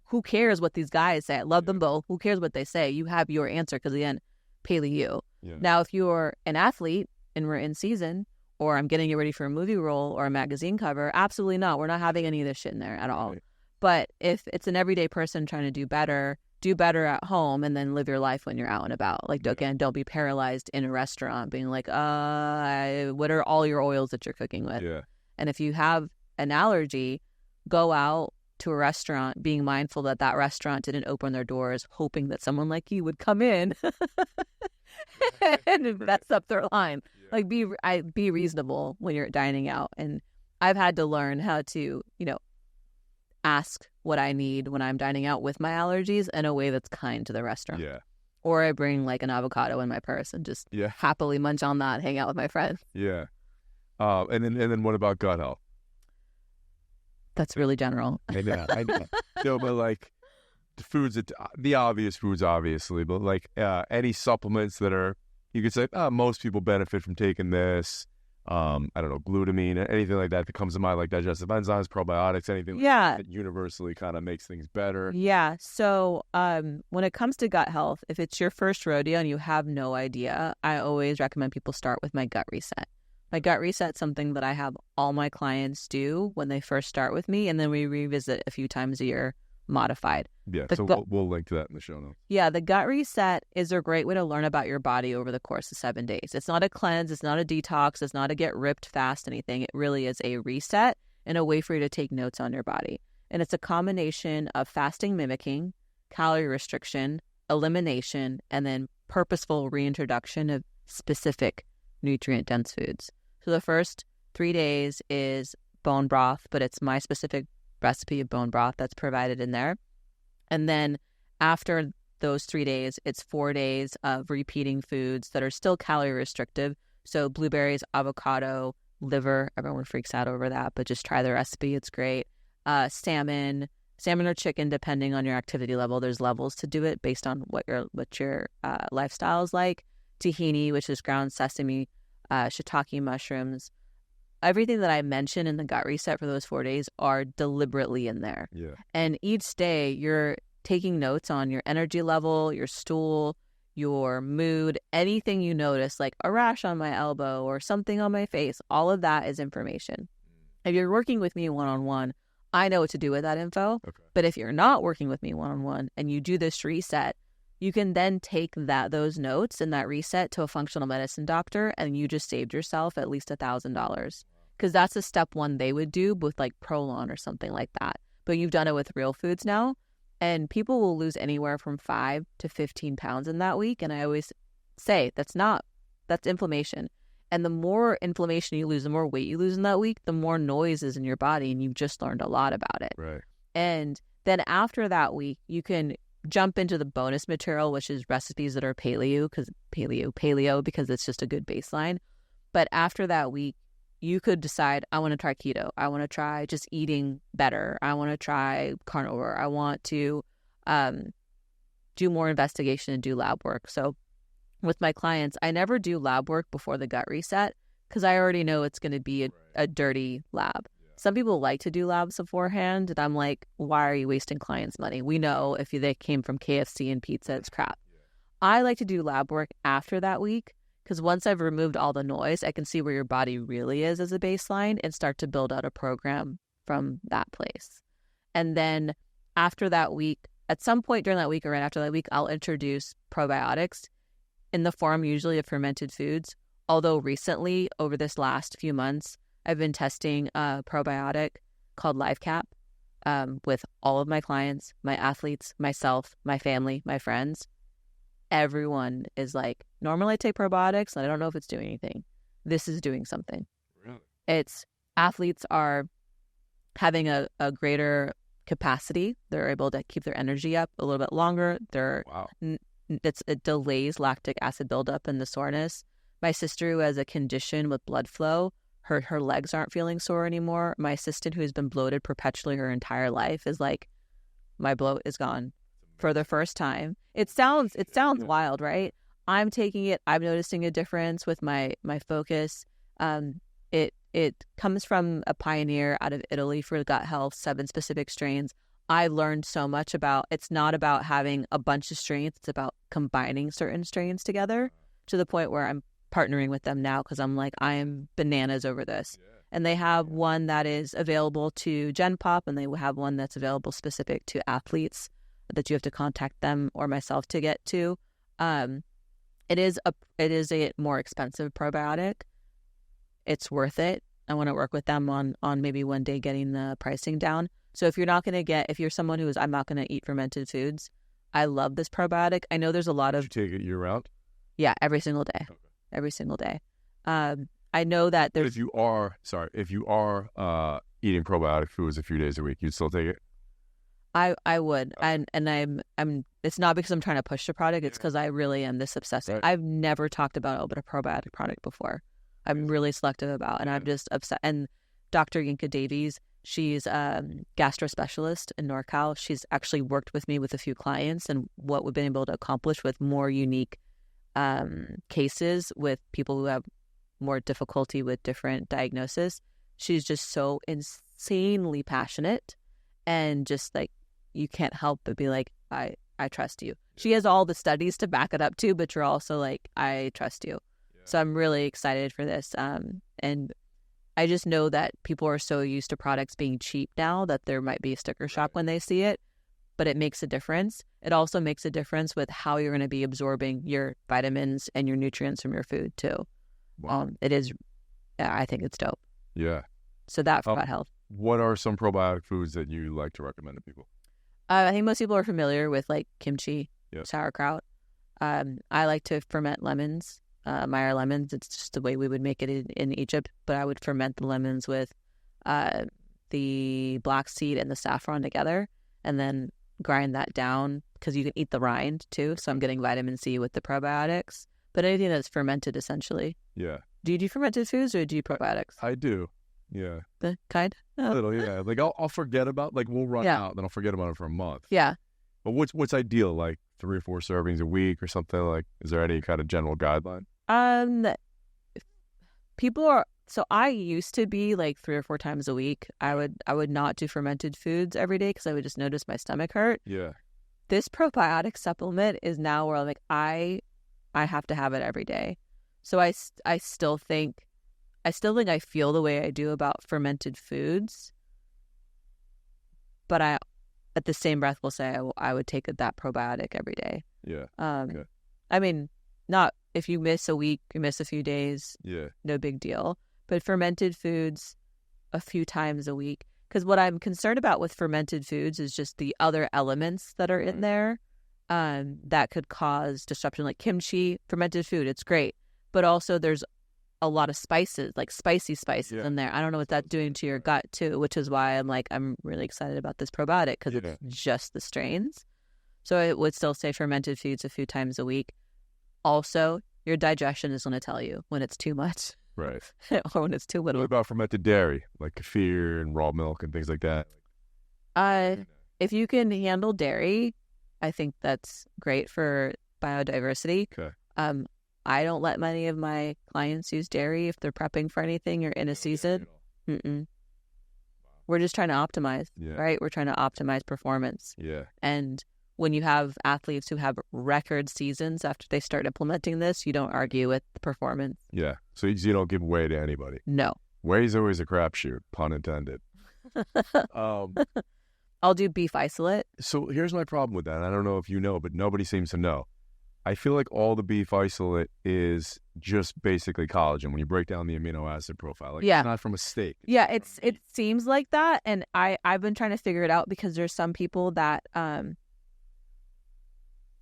who cares what these guys say? I love them both. Who cares what they say? You have your answer because, again, paleo. Yeah. Now, if you're an athlete and we're in season, or I'm getting you ready for a movie role or a magazine cover, absolutely not. We're not having any of this shit in there at all. Right. But if it's an everyday person trying to do better at home and then live your life when you're out and about. Like, again, don't be paralyzed in a restaurant being like, what are all your oils that you're cooking with? Yeah. And if you have an allergy, go out to a restaurant being mindful that that restaurant didn't open their doors hoping that someone like you would come in and mess up their line. Yeah. Like, be reasonable when you're dining out. And I've had to learn how to, ask what I need when I'm dining out with my allergies in a way that's kind to the restaurant. Yeah. Or I bring like an avocado in my purse and just happily munch on that, hang out with my friends. Yeah. And then what about gut health? That's really general. I know. No, but like the obvious foods, obviously, but like any supplements that are, you could say, most people benefit from taking this. I don't know, glutamine, anything like that comes to mind, like digestive enzymes, probiotics, anything that universally kind of makes things better. Yeah. So when it comes to gut health, if it's your first rodeo and you have no idea, I always recommend people start with my gut reset. My gut reset is something that I have all my clients do when they first start with me, and then we revisit a few times a year, modified. Yeah, so we'll link to that in the show notes. Yeah, the gut reset is a great way to learn about your body over the course of 7 days. It's not a cleanse, it's not a detox, it's not a get ripped fast anything. It really is a reset and a way for you to take notes on your body. And it's a combination of fasting mimicking, calorie restriction, elimination, and then purposeful reintroduction of specific nutrient-dense foods. So the first 3 days is bone broth, but it's my specific recipe of bone broth that's provided in there. And then after those 3 days, it's 4 days of repeating foods that are still calorie restrictive. So blueberries, avocado, liver, everyone freaks out over that, but just try the recipe. It's great. Salmon or chicken, depending on your activity level. There's levels to do it based on what your lifestyle is like. Tahini, which is ground sesame, shiitake mushrooms. Everything that I mentioned in the gut reset for those 4 days are deliberately in there. Yeah. And each day you're taking notes on your energy level, your stool, your mood, anything you notice, like a rash on my elbow or something on my face. All of that is information. If you're working with me one-on-one, I know what to do with that info. Okay. But if you're not working with me one-on-one and you do this reset, you can then take those notes and that reset to a functional medicine doctor, and you just saved yourself at least $1,000. Because that's a step one they would do with like Prolon or something like that. But you've done it with real foods now, and people will lose anywhere from 5 to 15 pounds in that week. And I always say that's inflammation. And the more inflammation you lose, the more weight you lose in that week, the more noise is in your body, and you've just learned a lot about it. Right. And then after that week, you can jump into the bonus material, which is recipes that are paleo, because it's just a good baseline. But after that week, you could decide, I want to try keto. I want to try just eating better. I want to try carnivore. I want to do more investigation and do lab work. So with my clients, I never do lab work before the gut reset because I already know it's going to be a dirty lab. Yeah. Some people like to do labs beforehand, and I'm like, why are you wasting clients' money? We know if they came from KFC and pizza, it's crap. Yeah. I like to do lab work after that week, because once I've removed all the noise, I can see where your body really is as a baseline and start to build out a program from that place. And then after that week, at some point during that week or right after that week, I'll introduce probiotics in the form usually of fermented foods. Although recently, over this last few months, I've been testing a probiotic called LiveCap with all of my clients, my athletes, myself, my family, my friends. Everyone is like, normally I take probiotics and I don't know if it's doing anything. This is doing something. Really? Athletes are having a greater capacity. They're able to keep their energy up a little bit longer. It delays lactic acid buildup and the soreness. My sister, who has a condition with blood flow, her legs aren't feeling sore anymore. My assistant, who has been bloated perpetually her entire life, is like, my bloat is gone for the first time. It sounds wild, right? I'm taking it. I'm noticing a difference with my focus. It comes from a pioneer out of Italy for gut health, 7 specific strains. I learned so much about, it's not about having a bunch of strains, it's about combining certain strains together to the point where I'm partnering with them now because I'm like, I am bananas over this. Yeah. And they have one that is available to Gen Pop, and they have one that's available specific to athletes that you have to contact them or myself to get to. It is a more expensive probiotic. It's worth it. I want to work with them on maybe one day getting the pricing down. So if you're someone who is, I'm not going to eat fermented foods, I love this probiotic. I know there's a lot of... Did you take it year round? Yeah, every single day. Okay. Every single day. I know that there's... But if you are eating probiotic foods a few days a week, you'd still take it? I would. Okay. And I'm it's not because I'm trying to push the product, it's because I really am this obsessed. Right. I've never talked about a probiotic product before. I'm really selective about, and I'm just upset. And Dr. Yinka Davies, she's a gastro specialist in NorCal. She's actually worked with me with a few clients and what we've been able to accomplish with more unique cases with people who have more difficulty with different diagnoses. She's just so insanely passionate, and just like, you can't help but be like, I trust you. She has all the studies to back it up too, but you're also like, I trust you. So I'm really excited for this. And I just know that people are so used to products being cheap now that there might be a sticker shock when they see it, but it makes a difference. It also makes a difference with how you're going to be absorbing your vitamins and your nutrients from your food too. Wow. I think it's dope. Yeah. So that for gut health. What are some probiotic foods that you like to recommend to people? I think most people are familiar with like kimchi, Yep. sauerkraut. I like to ferment lemons. Meyer lemons. It's just the way we would make it in Egypt, but I would ferment the lemons with the black seed and the saffron together, and then grind that down because you can eat the rind too. So I'm getting vitamin C with the probiotics. But anything that's fermented, essentially. Yeah. Do you do fermented foods or do you probiotics? I do. Yeah. The kind? A little, yeah. Like I'll forget about, like we'll run out, then I'll forget about it for a month. Yeah. But what's ideal? Like 3 or 4 servings a week or something? Like, is there any kind of general guideline? People are, so I used to be like 3 or 4 times a week. I would not do fermented foods every day because I would just notice my stomach hurt. Yeah. This probiotic supplement is now where I'm like, I have to have it every day. So I still think I feel the way I do about fermented foods, but I, at the same breath, will say I would take that probiotic every day. Yeah. Okay. I mean, not if you miss a week, you miss a few days. Yeah. No big deal. But fermented foods a few times a week. Because what I'm concerned about with fermented foods is just the other elements that are in there that could cause disruption. Like kimchi, fermented food, it's great. But also there's a lot of spices, like spicy spices in there. I don't know what that's doing to your gut too, which is why I'm really excited about this probiotic because it's just the strains. So I would still say fermented foods a few times a week. Also, your digestion is going to tell you when it's too much. Right. Or when it's too little. What about fermented dairy, like kefir and raw milk and things like that? If you can handle dairy, I think that's great for biodiversity. Okay. I don't let many of my clients use dairy if they're prepping for anything or in a season. We're just trying to optimize, right? We're trying to optimize performance. Yeah. And when you have athletes who have record seasons after they start implementing this, you don't argue with the performance. Yeah. So you don't give whey to anybody. No. Whey's always a crapshoot, pun intended. I'll do beef isolate. So here's my problem with that. I don't know if you know, but nobody seems to know. I feel like all the beef isolate is just basically collagen when you break down the amino acid profile. Like, it's not from a steak. Yeah, it seems like that. And I've been trying to figure it out because there's some people that...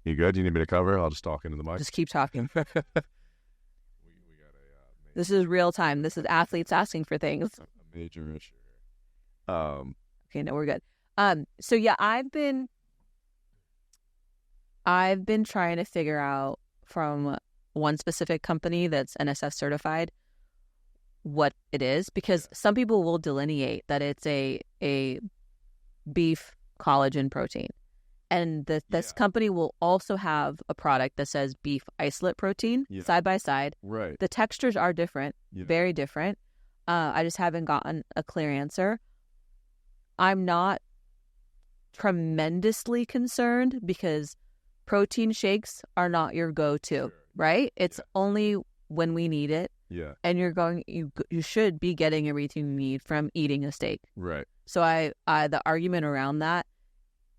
You good? Do you need me to cover? I'll just talk into the mic. Just keep talking. This is real time. This is athletes asking for things. A major issue. Okay, no, we're good. So yeah, I've been trying to figure out from one specific company that's NSF certified what it is, because some people will delineate that it's a beef collagen protein. And this company will also have a product that says beef isolate protein side by side. Right. The textures are different, very different. I just haven't gotten a clear answer. I'm not tremendously concerned because protein shakes are not your go-to, right? It's only when we need it. Yeah. And you should be getting everything you need from eating a steak. Right. So the argument around that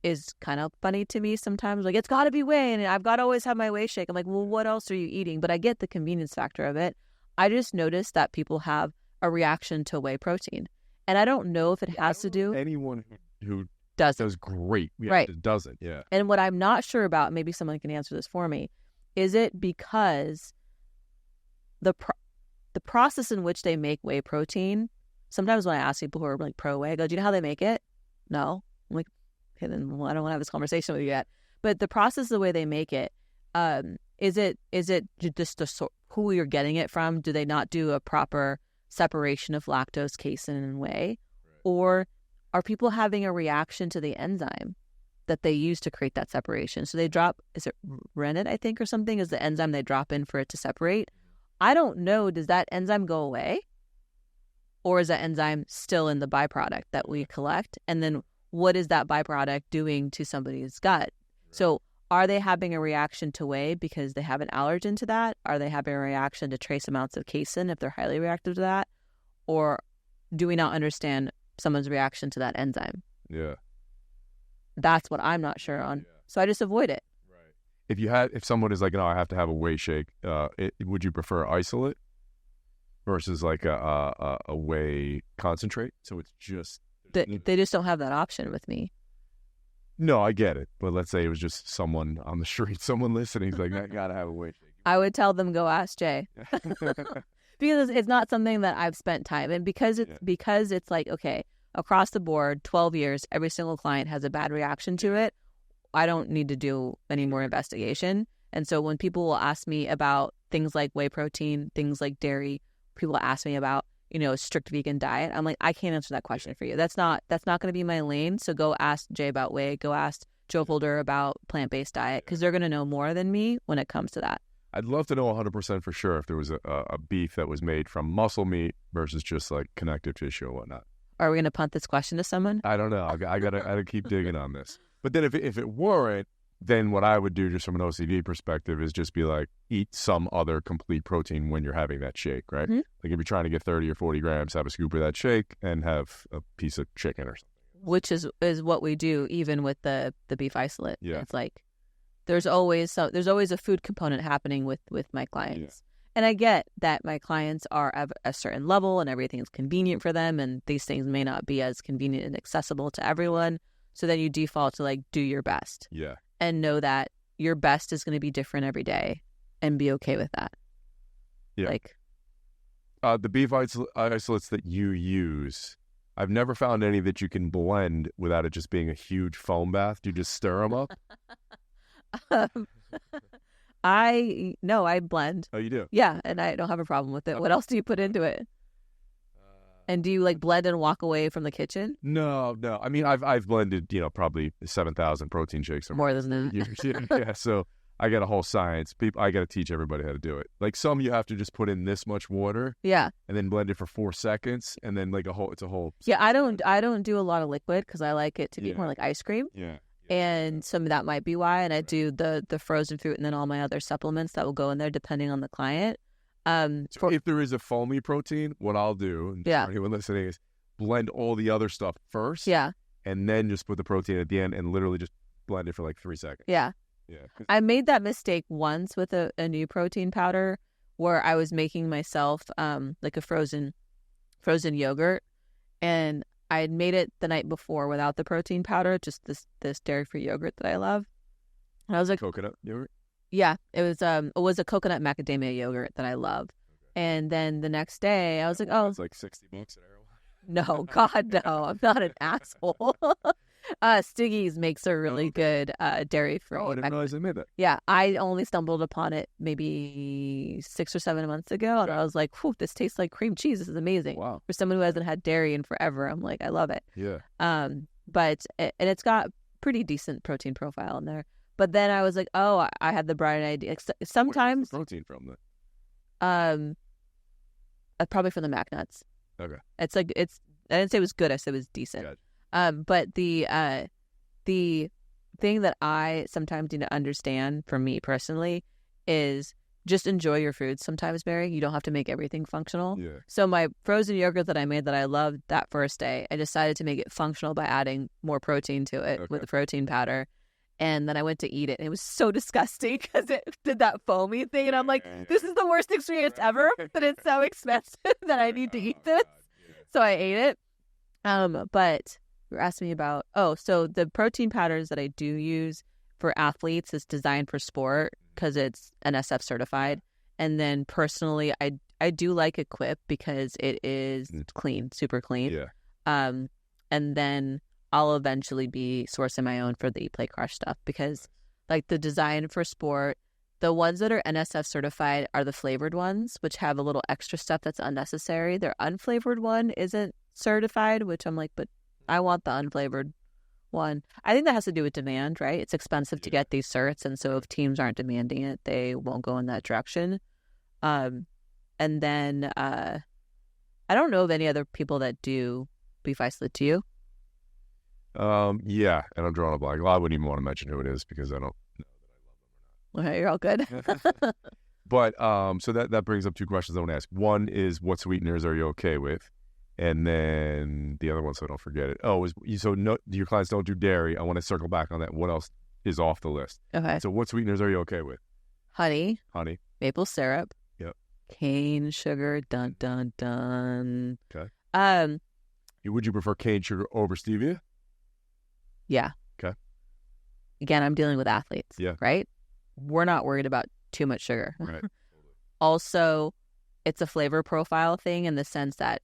is kind of funny to me sometimes. Like, it's got to be whey, and I've got to always have my whey shake. I'm like, well, what else are you eating? But I get the convenience factor of it. I just noticed that people have a reaction to whey protein. And I don't know if it has to do... Anyone who doesn't. does great. Yeah, right. It doesn't, yeah. And what I'm not sure about, maybe someone can answer this for me, is it because the process in which they make whey protein, sometimes when I ask people who are like pro whey, I go, do you know how they make it? No. I'm like, okay, then I don't want to have this conversation with you yet. But the process, the way they make it, is it just who you're getting it from? Do they not do a proper separation of lactose, casein, and whey? Right. Or are people having a reaction to the enzyme that they use to create that separation? So they drop, is it rennet, I think, or something, is the enzyme they drop in for it to separate? I don't know. Does that enzyme go away? Or is that enzyme still in the byproduct that we collect? And then what is that byproduct doing to somebody's gut? So are they having a reaction to whey because they have an allergen to that? Are they having a reaction to trace amounts of casein if they're highly reactive to that? Or do we not understand someone's reaction to that enzyme? Yeah. That's what I'm not sure on. Yeah. So I just avoid it. Right. If someone is like, no, I have to have a whey shake, would you prefer isolate versus like a whey concentrate? So it's just... They just don't have that option with me. No, I get it. But let's say it was just someone on the street, someone listening, he's like, I gotta have a whey shake. I would tell them, go ask Jay. Because it's not something that I've spent time in. Because it's like, okay, across the board, 12 years, every single client has a bad reaction to it. I don't need to do any more investigation. And so when people will ask me about things like whey protein, things like dairy, people ask me about, a strict vegan diet, I'm like, I can't answer that question for you. That's not going to be my lane. So go ask Jay about whey. Go ask Joe Holder about plant-based diet, because they're going to know more than me when it comes to that. I'd love to know 100% for sure if there was a beef that was made from muscle meat versus just like connective tissue or whatnot. Are we going to punt this question to someone? I don't know. I gotta keep digging on this. But then if it weren't, then what I would do just from an OCD perspective is just be like, eat some other complete protein when you're having that shake, right? Mm-hmm. Like if you're trying to get 30 or 40 grams, have a scoop of that shake and have a piece of chicken or something. Which is what we do even with the beef isolate. Yeah. It's like there's always a food component happening with my clients. Yeah. And I get that my clients are at a certain level and everything is convenient for them, and these things may not be as convenient and accessible to everyone. So then you default to like, do your best. Yeah. And know that your best is going to be different every day and be okay with that. Yeah. Like the beef isolates that you use, I've never found any that you can blend without it just being a huge foam bath. Do you just stir them up? I blend. Oh, you do? Yeah, and I don't have a problem with it. What else do you put into it? And do you like blend and walk away from the kitchen? No. I mean, I've blended, probably 7,000 protein shakes. More than that. Yeah. So I got a whole science. I got to teach everybody how to do it. Like some, you have to just put in this much water. Yeah. And then blend it for 4 seconds, and then like it's a whole. Yeah, I don't do a lot of liquid because I like it to be more like ice cream. Yeah. And some of that might be why. And I do the frozen fruit and then all my other supplements that will go in there depending on the client. So if there is a foamy protein, what I'll do, and for anyone listening, is blend all the other stuff first. Yeah. And then just put the protein at the end and literally just blend it for like 3 seconds. Yeah. Yeah. I made that mistake once with a new protein powder where I was making myself like a frozen yogurt, and I had made it the night before without the protein powder, just this dairy-free yogurt that I love. And I was like, coconut yogurt? Yeah, it was a coconut macadamia yogurt that I love. Okay. And then the next day I was like, oh, it's like $60 at Airline. No, God, no, I'm not an asshole. Stiggy's makes a really good dairy-free. Oh, I didn't realize they made that. Yeah, I only stumbled upon it maybe 6 or 7 months ago, and I was like, "Whew, this tastes like cream cheese. This is amazing." Wow. For someone who hasn't had dairy in forever, I'm like, I love it. Yeah. But it's got pretty decent protein profile in there. But then I was like, oh, I had the bright idea. Sometimes what's the protein from that? Probably from the Mac nuts. Okay. It's like I didn't say it was good. I said it was decent. Gotcha. But the the thing that I sometimes need to understand for me personally is just enjoy your food sometimes, Barry. You don't have to make everything functional. Yeah. So my frozen yogurt that I made that I loved that first day, I decided to make it functional by adding more protein to it with the protein powder. And then I went to eat it, and it was so disgusting because it did that foamy thing. And I'm like, this is the worst experience ever, but it's so expensive that I need to eat this. So I ate it. But you were asking me about, so the protein powders that I do use for athletes is designed for sport because it's NSF certified. And then personally, I do like Equip because it is clean, super clean. Yeah. And then I'll eventually be sourcing my own for the Play Crush stuff because like the design for sport, the ones that are NSF certified are the flavored ones, which have a little extra stuff that's unnecessary. Their unflavored one isn't certified, which I'm like, but I want the unflavored one. I think that has to do with demand, right? It's expensive to get these certs. And so if teams aren't demanding it, they won't go in that direction. And then I don't know of any other people that do beef isolate. Do you? Yeah, and I'm drawing a blank. Well, I wouldn't even want to mention who it is because I don't know that I love them or not. Okay, you're all good. But so that brings up two questions I want to ask. One is, what sweeteners are you okay with? And then the other one, so I don't forget it. Your clients don't do dairy. I want to circle back on that. What else is off the list? Okay. So what sweeteners are you okay with? Honey, maple syrup, yep, cane sugar, dun dun dun. Okay. Would you prefer cane sugar over stevia? Yeah. Okay. Again, I'm dealing with athletes. Yeah. Right? We're not worried about too much sugar. Right. Also, it's a flavor profile thing in the sense that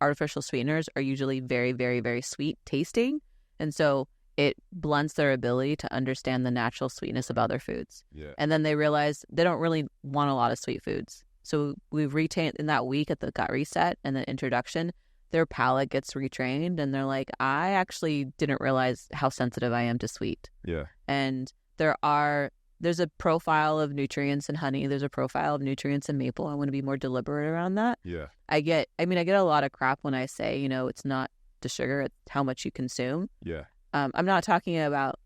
artificial sweeteners are usually very, very, very sweet tasting. And so it blunts their ability to understand the natural sweetness of other foods. Yeah. And then they realize they don't really want a lot of sweet foods. So we've retained in that week at the gut reset and the introduction, their palate gets retrained and they're like, I actually didn't realize how sensitive I am to sweet. Yeah. And there's a profile of nutrients in honey. There's a profile of nutrients in maple. I want to be more deliberate around that. Yeah. I get a lot of crap when I say, it's not the sugar, it's how much you consume. Yeah. I'm not talking about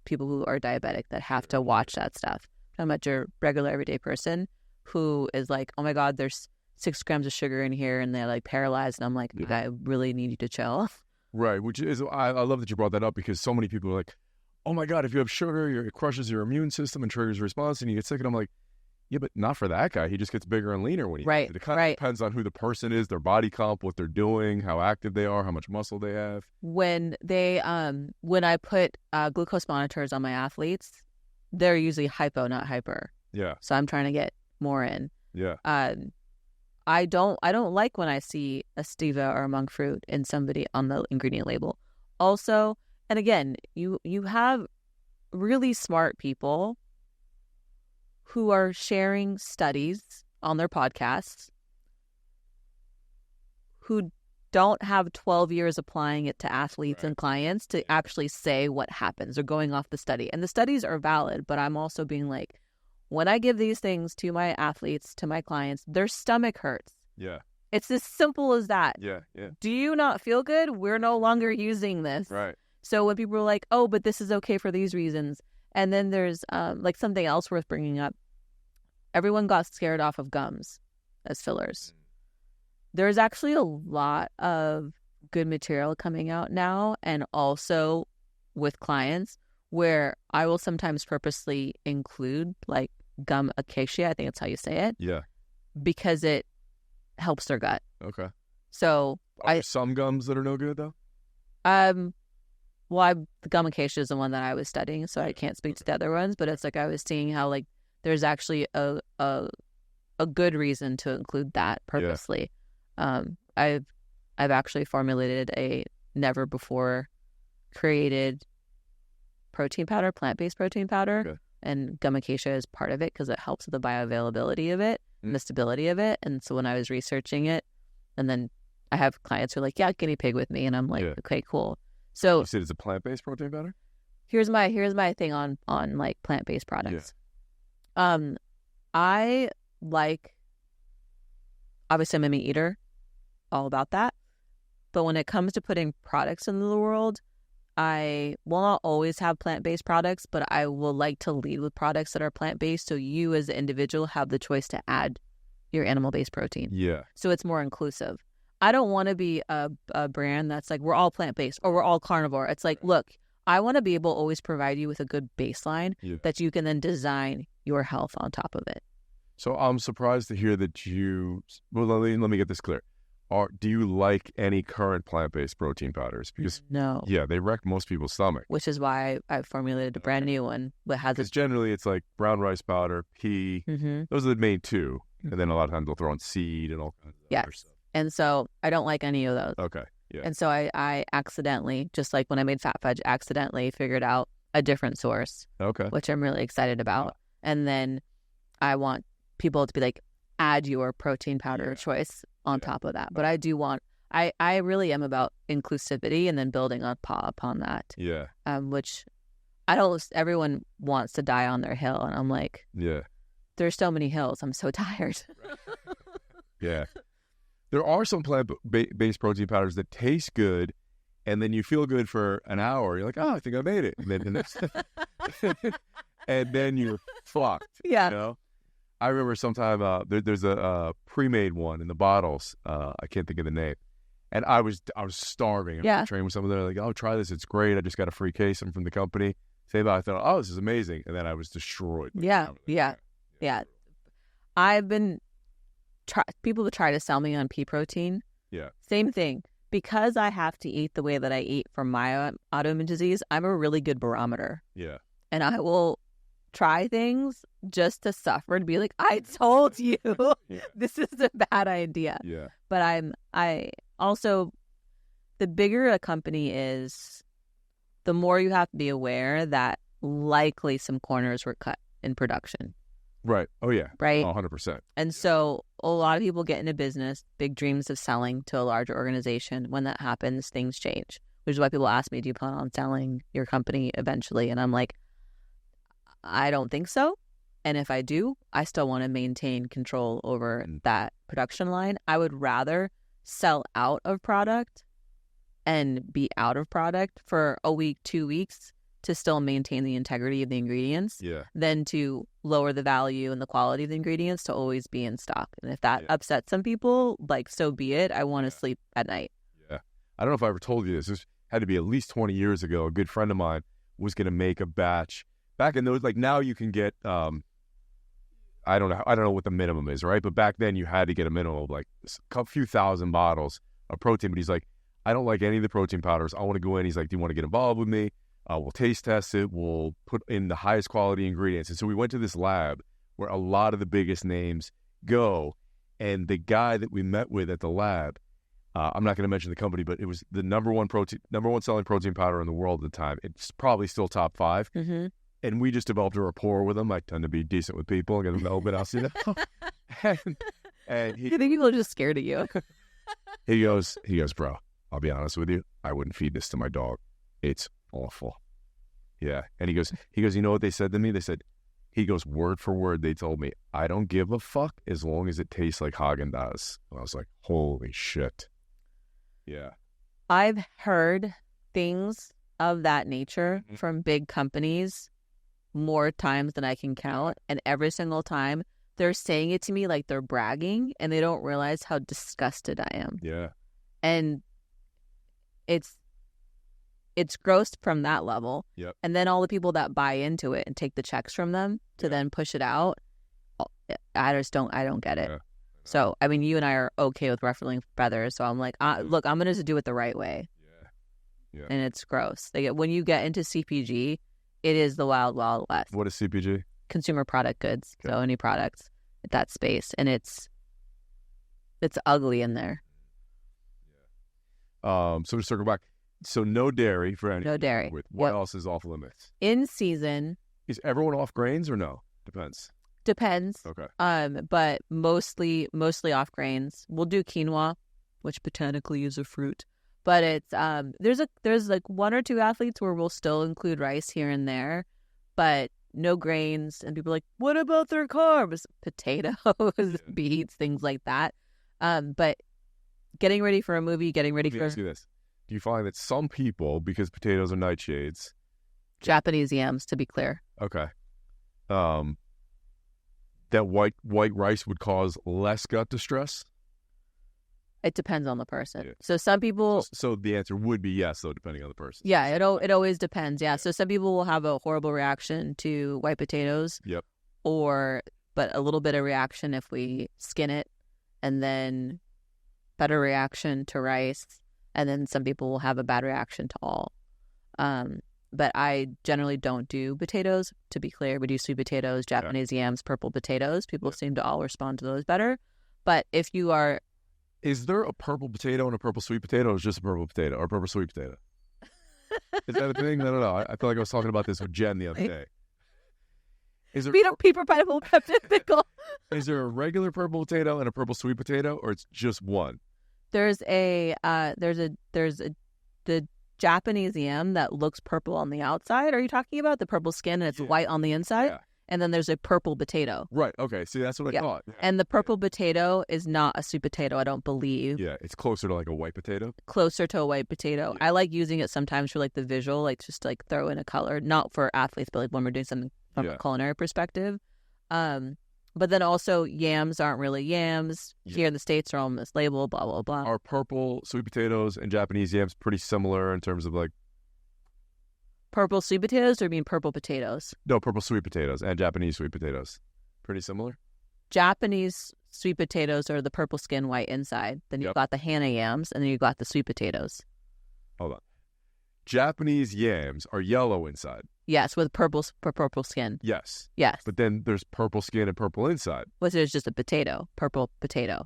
people who are diabetic that have to watch that stuff. I'm talking about your regular everyday person who is like, oh my God, there's 6 grams of sugar in here and they're like paralyzed. And I'm like, I really need you to chill. Right. Which is, I love that you brought that up because so many people are like, oh my God, if you have sugar, it crushes your immune system and triggers a response and you get sick. And I'm like, yeah, but not for that guy. He just gets bigger and leaner when he eats it. It kind of depends on who the person is, their body comp, what they're doing, how active they are, how much muscle they have. When I put glucose monitors on my athletes, they're usually hypo, not hyper. Yeah. So I'm trying to get more in. Yeah. I don't like when I see a stevia or a monk fruit in somebody on the ingredient label. Also, and again, you have really smart people who are sharing studies on their podcasts who don't have 12 years applying it to athletes and clients to actually say what happens or going off the study. And the studies are valid, but I'm also being like, when I give these things to my athletes, to my clients, their stomach hurts. Yeah. It's as simple as that. Yeah, yeah. Do you not feel good? We're no longer using this. Right. So when people are like, oh, but this is okay for these reasons. And then there's like something else worth bringing up. Everyone got scared off of gums as fillers. There's actually a lot of good material coming out now, and also with clients where I will sometimes purposely include like gum acacia, I think that's how you say it. Yeah. Because it helps their gut. Okay. So are there some gums that are no good though? Well, the gum acacia is the one that I was studying, so I can't speak to the other ones, but it's like I was seeing how like there's actually a good reason to include that purposely. Yeah. I've actually formulated a never before created protein powder, plant-based protein powder, okay. And gum acacia is part of it because it helps with the bioavailability of it and the stability of it. And so when I was researching it, and then I have clients who are like, yeah, guinea pig with me, and I'm like, okay, cool. So you said it's a plant-based protein powder? Here's my thing on like plant-based products. Yeah. I like, obviously I'm a meat eater, all about that. But when it comes to putting products into the world, I will not always have plant-based products, but I will like to lead with products that are plant-based. So you as an individual have the choice to add your animal-based protein. Yeah. So it's more inclusive. I don't want to be a brand that's like, we're all plant-based or we're all carnivore. It's like, look, I want to be able to always provide you with a good baseline that you can then design your health on top of it. So I'm surprised to hear that well, let me get this clear. Do you like any current plant-based protein powders? Because no. Yeah, they wreck most people's stomach. Which is why I formulated a brand new one that has Because generally it's like brown rice powder, pea. Those are the main two. And then a lot of times they'll throw in seed and all kinds of other stuff. And so I don't like any of those. Okay. Yeah. And so I accidentally, just like when I made Phat Fudge, accidentally figured out a different source. Okay. Which I'm really excited about. And then I want people to be like, add your protein powder choice on top of that. But I do want, I really am about inclusivity and then building upon that. Yeah. Which everyone wants to die on their hill. And I'm like, there's so many hills. I'm so tired. Yeah. There are some plant-based protein powders that taste good, and then you feel good for an hour. You're like, oh, I think I made it. And then, and then you're fucked. Yeah. You know? I remember sometime there's a pre-made one in the bottles. I can't think of the name. And I was starving. I was training with someone. They're like, oh, try this. It's great. I just got a free case. I'm from the company. Same about I thought, oh, this is amazing. And then I was destroyed. Yeah. I've been people that try to sell me on pea protein. Yeah. Same thing. Because I have to eat the way that I eat for my autoimmune disease, I'm a really good barometer. Yeah. And I will try things just to suffer and be like, I told you this is a bad idea. Yeah. But I also, the bigger a company is, the more you have to be aware that likely some corners were cut in production. Right. Oh, yeah. Right. 100%. And so a lot of people get into business, big dreams of selling to a larger organization. When that happens, things change, which is why people ask me, do you plan on selling your company eventually? And I'm like, I don't think so. And if I do, I still want to maintain control over that production line. I would rather sell out of product and be out of product for a week, 2 weeks to still maintain the integrity of the ingredients than to lower the value and the quality of the ingredients to always be in stock. And if that upsets some people, like, so be it. I want to sleep at night. Yeah. I don't know if I ever told you this. This had to be at least 20 years ago. A good friend of mine was going to make a batch. Back in those, like now you can get, I don't know what the minimum is, right? But back then you had to get a minimum of like a few thousand bottles of protein. But he's like, I don't like any of the protein powders. I want to go in. He's like, do you want to get involved with me? We'll taste test it. We'll put in the highest quality ingredients. And so we went to this lab where a lot of the biggest names go. And the guy that we met with at the lab, I'm not going to mention the company, but it was the number one selling protein powder in the world at the time. It's probably still top 5. Mm-hmm. And we just developed a rapport with him. I tend to be decent with people and get them a little bit else, you know. and I think people are just scared of you. He goes, bro, I'll be honest with you. I wouldn't feed this to my dog. It's awful. Yeah. And he goes, you know what they said to me? He goes, word for word, they told me, I don't give a fuck as long as it tastes like Haagen-Dazs. And I was like, holy shit. Yeah. I've heard things of that nature from big companies more times than I can count. And every single time they're saying it to me like they're bragging and they don't realize how disgusted I am. Yeah. And it's gross from that level. Yep. And then all the people that buy into it and take the checks from them to then push it out, I don't get it. Yeah. So, I mean, you and I are okay with ruffling feathers. So I'm like, look, I'm going to do it the right way. Yeah. And it's gross. When you get into CPG, it is the wild, wild west. What is CPG? Consumer product goods. Okay. So any products at that space. And it's ugly in there. Yeah. So to circle back. So no dairy for any. No dairy. What else is off limits? In season. Is everyone off grains or no? Depends. Okay. But mostly off grains. We'll do quinoa, which botanically is a fruit. But it's there's like 1 or 2 athletes where we'll still include rice here and there, but no grains. And people are like, what about their carbs? Potatoes, beets, things like that. But getting ready for a movie, Let me ask you this. do you find that some people, because potatoes are nightshades, Japanese yams, to be clear. okay, that white rice would cause less gut distress? It depends on the person. Yeah. So some people... So the answer would be yes, though, depending on the person. Yeah, it always depends. Yeah. So some people will have a horrible reaction to white potatoes. Yep. But a little bit of reaction if we skin it, and then better reaction to rice, and then some people will have a bad reaction to all. But I generally don't do potatoes, to be clear. We do sweet potatoes, Japanese yams, purple potatoes. People seem to all respond to those better. But if you are... Is there a purple potato and a purple sweet potato, or is just a purple potato or a purple sweet potato? Is that a thing? I don't know. I feel like I was talking about this with Jen the other day. Is there Peter Pineapple Pepsi Pickle. Is there a regular purple potato and a purple sweet potato, or it's just one? There's the Japanese yam that looks purple on the outside. Are you talking about the purple skin and it's white on the inside? Yeah. And then there's a purple potato. Right. Okay. See, that's what I thought. Yeah. And the purple potato is not a sweet potato, I don't believe. Yeah, it's closer to like a white potato. Closer to a white potato. Yeah. I like using it sometimes for like the visual, like just like throw in a color, not for athletes, but like when we're doing something from a culinary perspective. But then also yams aren't really yams. Here in the States are all mislabeled, blah, blah, blah. Are purple sweet potatoes and Japanese yams pretty similar in terms of like... Purple sweet potatoes, or you mean purple potatoes? No, purple sweet potatoes and Japanese sweet potatoes. Pretty similar? Japanese sweet potatoes are the purple skin, white inside. Then you've got the Hana yams, and then you've got the sweet potatoes. Hold on. Japanese yams are yellow inside. Yes, with purple skin. Yes. Yes. But then there's purple skin and purple inside. Well, there's just a potato, purple potato.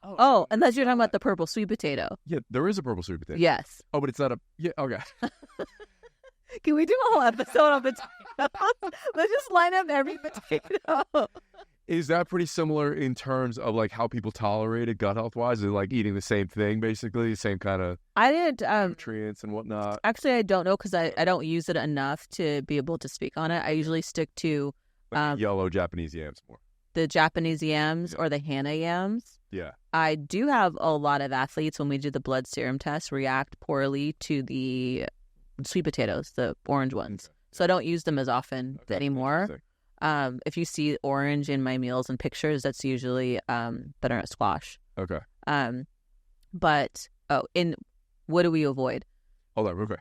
Oh, unless you're talking about the purple sweet potato. Yeah, there is a purple sweet potato. Yes. Oh, but it's not a... Yeah, okay. Can we do a whole episode on potatoes? Let's just line up every potato. Is that pretty similar in terms of like how people tolerate it gut health wise? Is it like eating the same thing, basically? The same kind of nutrients and whatnot? Actually, I don't know because I don't use it enough to be able to speak on it. I usually stick to... Like yellow Japanese yams more. The Japanese yams or the Hana yams. Yeah. I do have a lot of athletes, when we do the blood serum test, react poorly to the sweet potatoes, the orange ones. Okay. So I don't use them as often anymore. If you see orange in my meals and pictures, that's usually butternut squash. Okay. But what do we avoid? Hold on, real quick.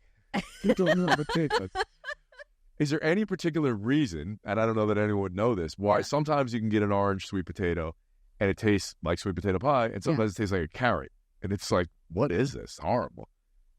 Is there any particular reason, and I don't know that anyone would know this, why sometimes you can get an orange sweet potato and it tastes like sweet potato pie, and sometimes it tastes like a carrot, and it's like, what is this? Horrible.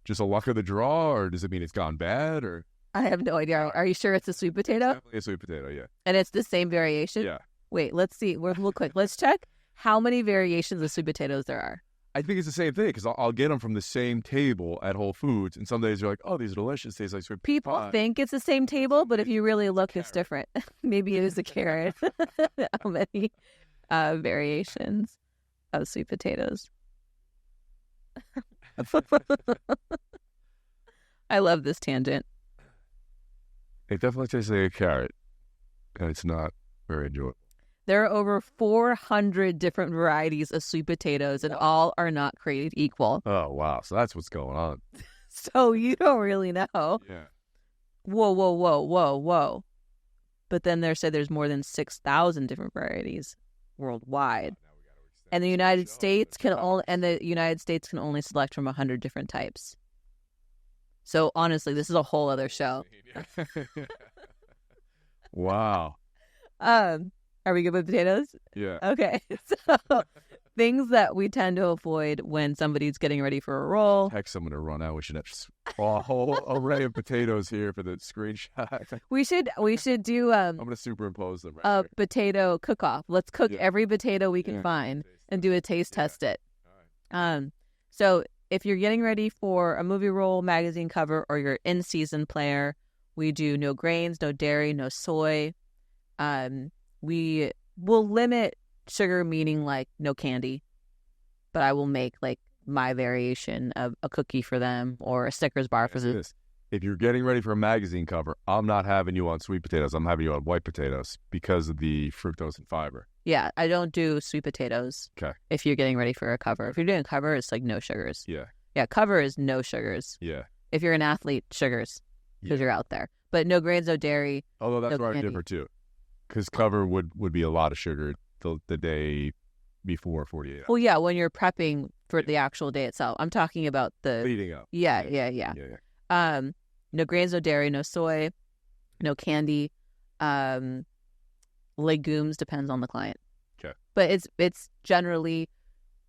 Just a luck of the draw, or does it mean it's gone bad, or? I have no idea. Are you sure it's a sweet potato? It's definitely a sweet potato, yeah. And it's the same variation? Yeah. Wait, let's see. We're real quick. Let's check how many variations of sweet potatoes there are. I think it's the same thing, because I'll get them from the same table at Whole Foods, and some days you're like, oh, these are delicious, taste like sweet potato People pie. think it's the same table, but if you really look, it's different. Maybe it is a carrot. How many variations of sweet potatoes? I love this tangent. It definitely tastes like a carrot, and it's not very enjoyable. There are over 400 different varieties of sweet potatoes, and all are not created equal. Oh, wow. So that's what's going on. So you don't really know. Yeah. Whoa. But then there's more than 6,000 different varieties worldwide. And the United States can only select from 100 different types. So honestly, this is a whole other show. Wow. Are we good with potatoes? Yeah. Okay. So things that we tend to avoid when somebody's getting ready for a roll. Heck, someone to run out. We should have a whole array of potatoes here for the screenshot. We should do I'm gonna superimpose them. Right a here. potato cook-off. Let's cook every potato we can find and do a taste test it. All right. So if you're getting ready for a movie roll, magazine cover, or you're in-season player, we do no grains, no dairy, no soy. We will limit sugar, meaning like no candy, but I will make like my variation of a cookie for them or a Snickers bar for them. If you're getting ready for a magazine cover, I'm not having you on sweet potatoes. I'm having you on white potatoes because of the fructose and fiber. Yeah, I don't do sweet potatoes. Okay. If you're getting ready for a cover. If you're doing a cover, it's like no sugars. Yeah. Yeah, cover is no sugars. Yeah. If you're an athlete, sugars, because Yeah. you're out there. But no grains, no dairy. Although that's no where I candy. differ too. Because cover would be a lot of sugar the day before 48 hours. Well, yeah, when you're prepping for the actual day itself. I'm talking about the... Leading up. Yeah. No grains, no dairy, no soy, no candy. Legumes, depends on the client. Okay. But it's generally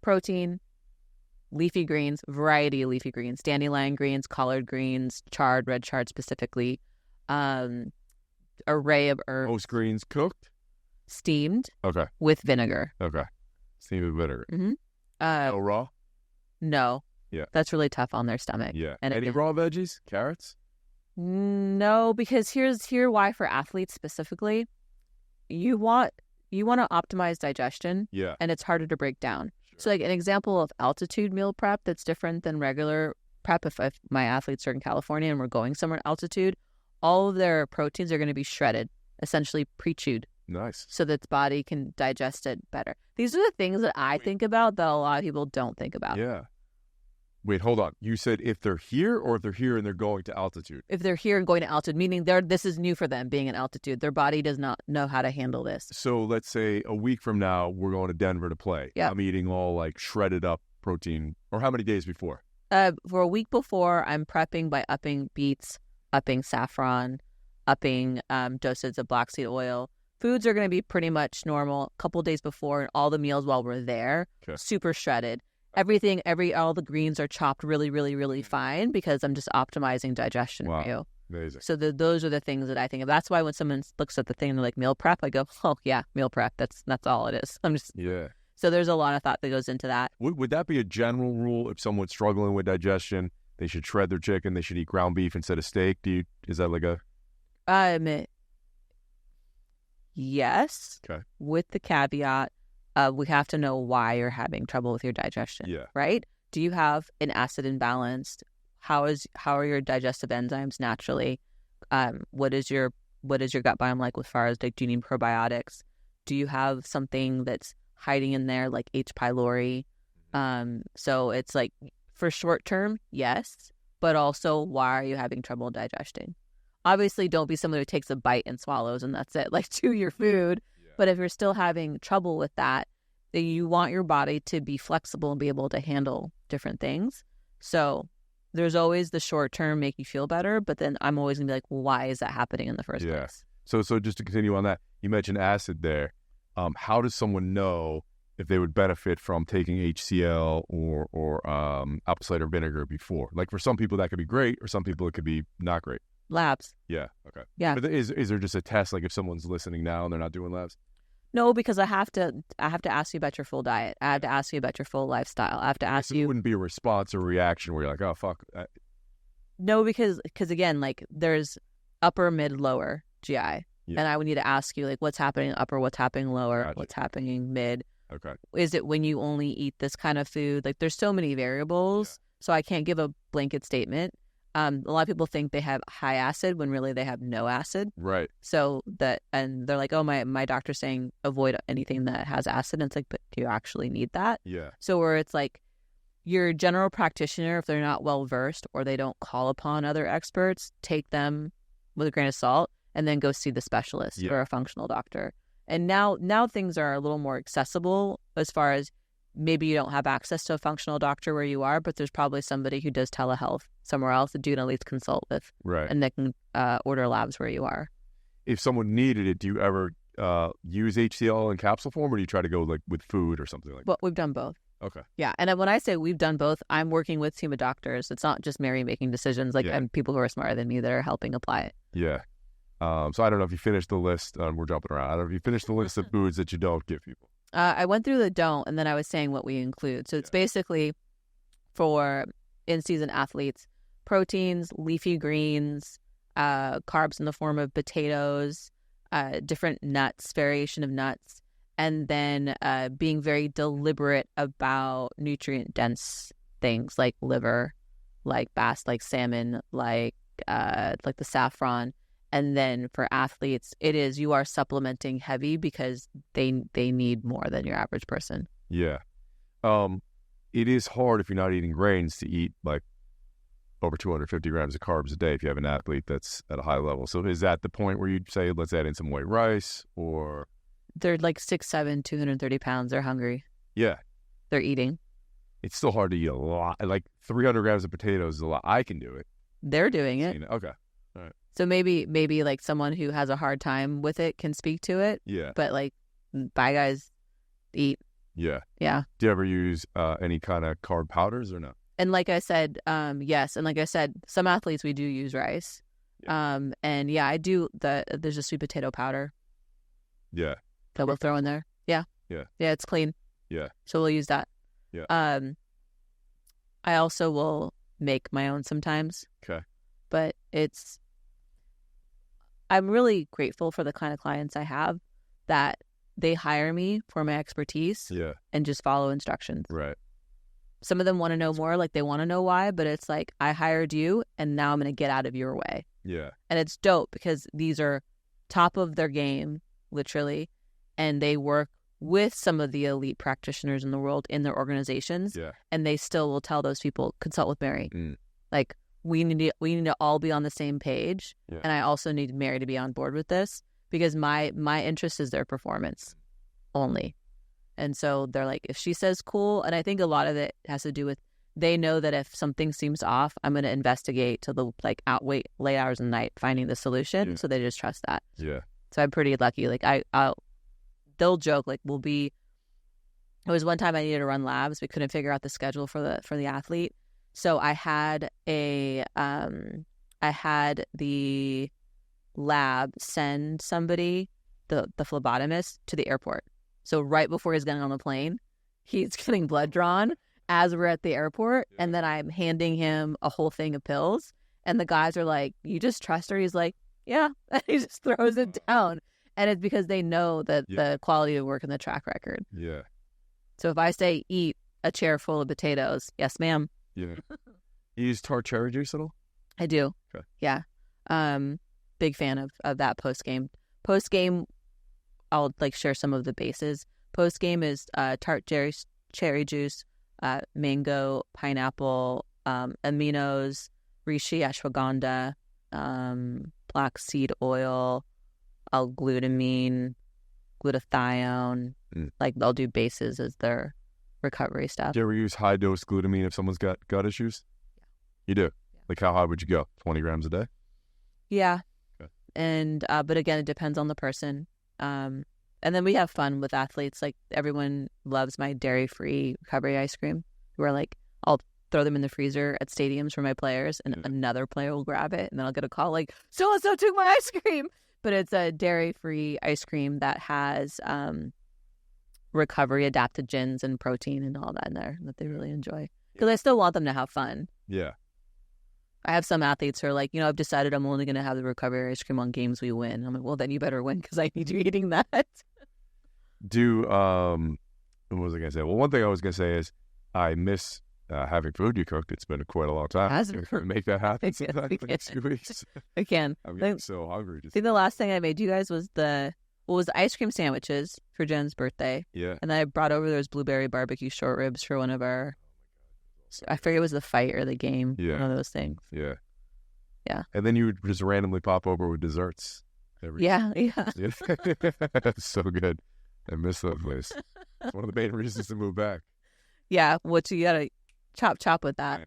protein, leafy greens, variety of leafy greens, dandelion greens, collard greens, chard, red chard specifically, array of herbs. Most greens cooked? Steamed. Okay. With vinegar. Okay. Steamed with vinegar. Mm-hmm. No raw? No. Yeah. That's really tough on their stomach. Yeah. And any raw veggies? Carrots? No, because here's why for athletes specifically. You want to optimize digestion. Yeah. And it's harder to break down. Sure. So like an example of altitude meal prep that's different than regular prep, if my athletes are in California and we're going somewhere at altitude, all of their proteins are going to be shredded, essentially pre-chewed. Nice. So that its body can digest it better. These are the things that I think about that a lot of people don't think about. Yeah. Wait, hold on. You said if they're here or if they're here and they're going to altitude? If they're here and going to altitude, meaning this is new for them, being in altitude. Their body does not know how to handle this. So let's say a week from now, we're going to Denver to play. Yeah. I'm eating all like shredded up protein. Or how many days before? For a week before, I'm prepping by upping beets, upping saffron, upping dosage of black seed oil. Foods are going to be pretty much normal. A couple days before, and all the meals while we're there, super shredded. Everything, all the greens are chopped really, really, really fine because I'm just optimizing digestion for you. Amazing. So those are the things that I think of. That's why when someone looks at the thing and they're like meal prep, I go, oh yeah, meal prep. That's all it is. Yeah. So there's a lot of thought that goes into that. Would that be a general rule if someone's struggling with digestion? They should shred their chicken. They should eat ground beef instead of steak. Is that like a? Yes. Okay. With the caveat, we have to know why you're having trouble with your digestion. Yeah. Right? Do you have an acid imbalance? How are your digestive enzymes naturally? What is your gut biome like with far as like, do you need probiotics? Do you have something that's hiding in there like H. pylori? So it's like for short term, yes, but also why are you having trouble digesting? Obviously, don't be someone who takes a bite and swallows and that's it, like chew your food. Yeah. But if you're still having trouble with that, then you want your body to be flexible and be able to handle different things. So there's always the short term make you feel better, but then I'm always gonna be like, well, why is that happening in the first place? So just to continue on that, you mentioned acid there. How does someone know if they would benefit from taking HCl or apple cider vinegar before? Like for some people that could be great, or some people it could be not great. Labs. Yeah. Okay. Yeah. But is there just a test, like if someone's listening now and they're not doing labs? No, because I have to ask you about your full diet. I have to ask you about your full lifestyle. I have to ask you. It wouldn't be a response or reaction where you're like, oh fuck. No, because again, like there's upper, mid, lower GI, and I would need to ask you like what's happening upper, what's happening lower, what's happening mid. Okay. Is it when you only eat this kind of food? Like there's so many variables, so I can't give a blanket statement. A lot of people think they have high acid when really they have no acid. Right. So and they're like, oh, my doctor's saying avoid anything that has acid. And it's like, but do you actually need that? Yeah. So where it's like your general practitioner, if they're not well versed or they don't call upon other experts, take them with a grain of salt and then go see the specialist or a functional doctor. And now things are a little more accessible as far as maybe you don't have access to a functional doctor where you are, but there's probably somebody who does telehealth somewhere else that you can at least consult with. Right. And they can order labs where you are. If someone needed it, do you ever use HCl in capsule form, or do you try to go like with food or something like that? Well, we've done both. Okay. Yeah. And when I say we've done both, I'm working with a team of doctors. It's not just Mary making decisions. Like and people who are smarter than me that are helping apply it. Yeah. So I don't know if you finished the list. We're jumping around. I don't know if you finished the list of foods that you don't give people. I went through the don't, and then I was saying what we include. So it's basically for in-season athletes, proteins, leafy greens, carbs in the form of potatoes, different nuts, variation of nuts, and then being very deliberate about nutrient-dense things like liver, like bass, like salmon, like the saffron. And then for athletes, you are supplementing heavy because they need more than your average person. Yeah. it is hard if you're not eating grains to eat like over 250 grams of carbs a day if you have an athlete that's at a high level. So is that the point where you'd say, let's add in some white rice or? They're like 6'7", 230 pounds. They're hungry. Yeah. They're eating. It's still hard to eat a lot. Like 300 grams of potatoes is a lot. I can do it. They're doing it. Okay. All right. So maybe like someone who has a hard time with it can speak to it. Yeah. But like, bye guys, eat. Yeah. Yeah. Do you ever use any kind of carb powders or no? And like I said, yes. And like I said, some athletes, we do use rice. Yeah. And yeah, I do there's a sweet potato powder. Yeah. That we'll throw in there. Yeah. Yeah. Yeah, it's clean. Yeah. So we'll use that. Yeah. I also will make my own sometimes. Okay. But I'm really grateful for the kind of clients I have that they hire me for my expertise. Yeah. And just follow instructions. Right. Some of them want to know more, like they want to know why, but it's like, I hired you and now I'm going to get out of your way. Yeah. And it's dope because these are top of their game, literally, and they work with some of the elite practitioners in the world in their organizations. Yeah. And they still will tell those people, consult with Mary. Mm. Like, we need to all be on the same page. Yeah. And I also need Mary to be on board with this because my interest is their performance only. And so they're like, if she says cool, and I think a lot of it has to do with they know that if something seems off, I'm going to investigate to the outweigh late hours of the night finding the solution. Yeah. So they just trust that. Yeah. So I'm pretty lucky. Like they'll joke like it was one time I needed to run labs. We couldn't figure out the schedule for the athlete. So I had the lab send somebody, the phlebotomist, to the airport. So right before he's getting on the plane, he's getting blood drawn as we're at the airport. Yeah. And then I'm handing him a whole thing of pills. And the guys are like, you just trust her? He's like, yeah. And he just throws it down. And it's because they know that the quality of work and the track record. Yeah. So if I say eat a chair full of potatoes, yes, ma'am. Yeah. You use tart cherry juice at all? I do. Okay. Yeah. Big fan of that post-game. Post-game, I'll share some of the bases. Post-game is tart cherry juice, mango, pineapple, aminos, reishi, ashwagandha, black seed oil, L-glutamine, glutathione. They'll do bases as their recovery stuff. Do you ever use high-dose glutamine if someone's got gut issues? Yeah. You do? Yeah. Like how high would you go? 20 grams a day? Yeah. Okay. And but again, it depends on the person. And then we have fun with athletes. Like everyone loves my dairy-free recovery ice cream. Where I'll throw them in the freezer at stadiums for my players, and another player will grab it, and then I'll get a call like, so-and-so took my ice cream. But it's a dairy-free ice cream that has recovery adaptogens and protein and all that in there that they really enjoy. Because I still want them to have fun. Yeah. I have some athletes who are like, I've decided I'm only going to have the recovery ice cream on games we win. I'm like, well, then you better win because I need you eating that. What was I going to say? Well, one thing I was going to say is I miss having food you cooked. It's been quite a long time. Make that happen sometime in the next few weeks. I can. I'm getting so hungry. I think the last thing I made you guys was the ice cream sandwiches for Jen's birthday. Yeah. And then I brought over those blueberry barbecue short ribs for one of our... I forget it was the fight or the game. Yeah. One of those things. Yeah. Yeah. And then you would just randomly pop over with desserts. Yeah. So good. I miss that place. It's one of the main reasons to move back. Yeah. What you gotta chop with that.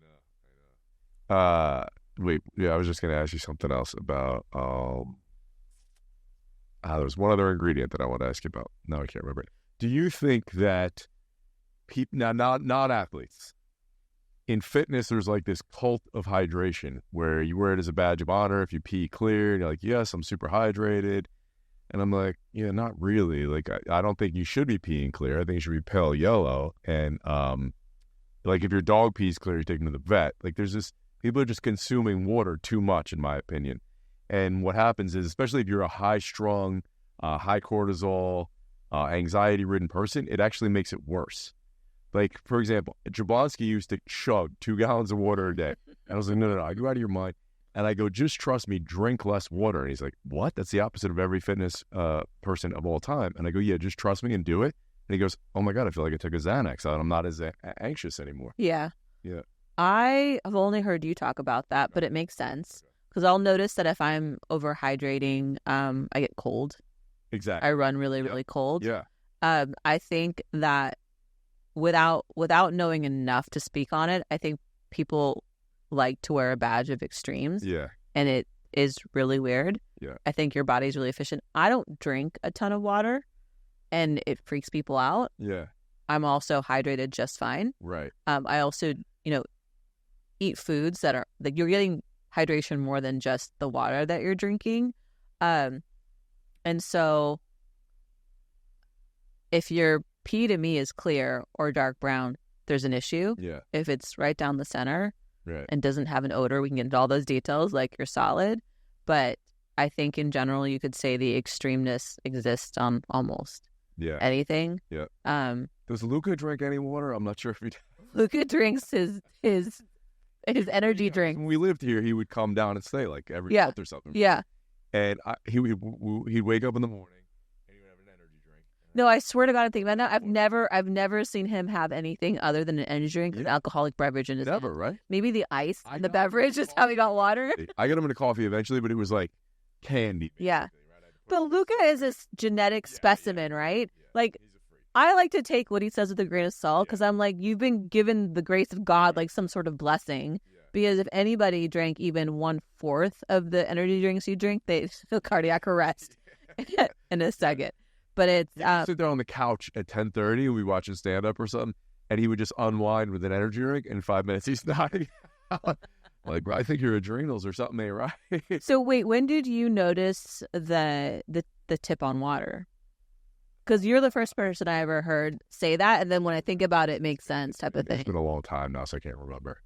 I know. Wait. Yeah, I was just gonna ask you something else about. There was one other ingredient that I want to ask you about. Now I can't remember it. Do you think that people now, not athletes, in fitness, there's this cult of hydration where you wear it as a badge of honor if you pee clear, and you're like, yes, I'm super hydrated. And I'm like, yeah, not really. I don't think you should be peeing clear. I think you should be pale yellow. And if your dog pees clear, you take them to the vet. There's people are just consuming water too much, in my opinion. And what happens is, especially if you're a high-strung, high cortisol, anxiety-ridden person, it actually makes it worse. For example, Jablonski used to chug 2 gallons of water a day. And I was like, no, you're out of your mind. And I go, just trust me, drink less water. And he's like, what? That's the opposite of every fitness person of all time. And I go, yeah, just trust me and do it. And he goes, "Oh my God, I feel like I took a Xanax out. I'm not as anxious anymore." Yeah. Yeah. I have only heard you talk about that, but it makes sense because I'll notice that if I'm overhydrating, I get cold. Exactly. I run really, really cold. Yeah. I think that without knowing enough to speak on it, I think people like to wear a badge of extremes. Yeah. And it is really weird. Yeah. I think your body's really efficient. I don't drink a ton of water, and it freaks people out. Yeah. I'm also hydrated just fine. Right. I also, eat foods that are like you're getting hydration more than just the water that you're drinking. And so if your pee to me is clear or dark brown, there's an issue. Yeah. If it's right down the center Right. and doesn't have an odor, we can get into all those details, like you're solid. But I think in general, you could say the extremeness exists on almost anything. Yeah. Does Luca drink any water? I'm not sure if he does. Luca drinks his energy drink. When we lived here, he would come down and stay like every month or something. Yeah. And he'd wake up in the morning and he would have an energy drink. No, I swear to God, I'm thinking about it now. I've never seen him have anything other than an energy drink, an alcoholic beverage in his hand. Right? Maybe the ice in the beverage is how he got water. I got him into coffee eventually, but it was like candy. Yeah. But Luca is a genetic specimen, right? Like, I like to take what he says with a grain of salt because I'm like, you've been given the grace of God, like some sort of blessing. Because if anybody drank even 1/4 of the energy drinks you drink, they feel cardiac arrest in a second. But it's sit there on the couch at 10:30 and we watch a stand up or something, and he would just unwind with an energy drink. In 5 minutes, he's nodding. Like, I think your adrenals or something ain't right. So wait, when did you notice the tip on water? Because you're the first person I ever heard say that, and then when I think about it, it makes sense type of thing. It's been a long time now, so I can't remember.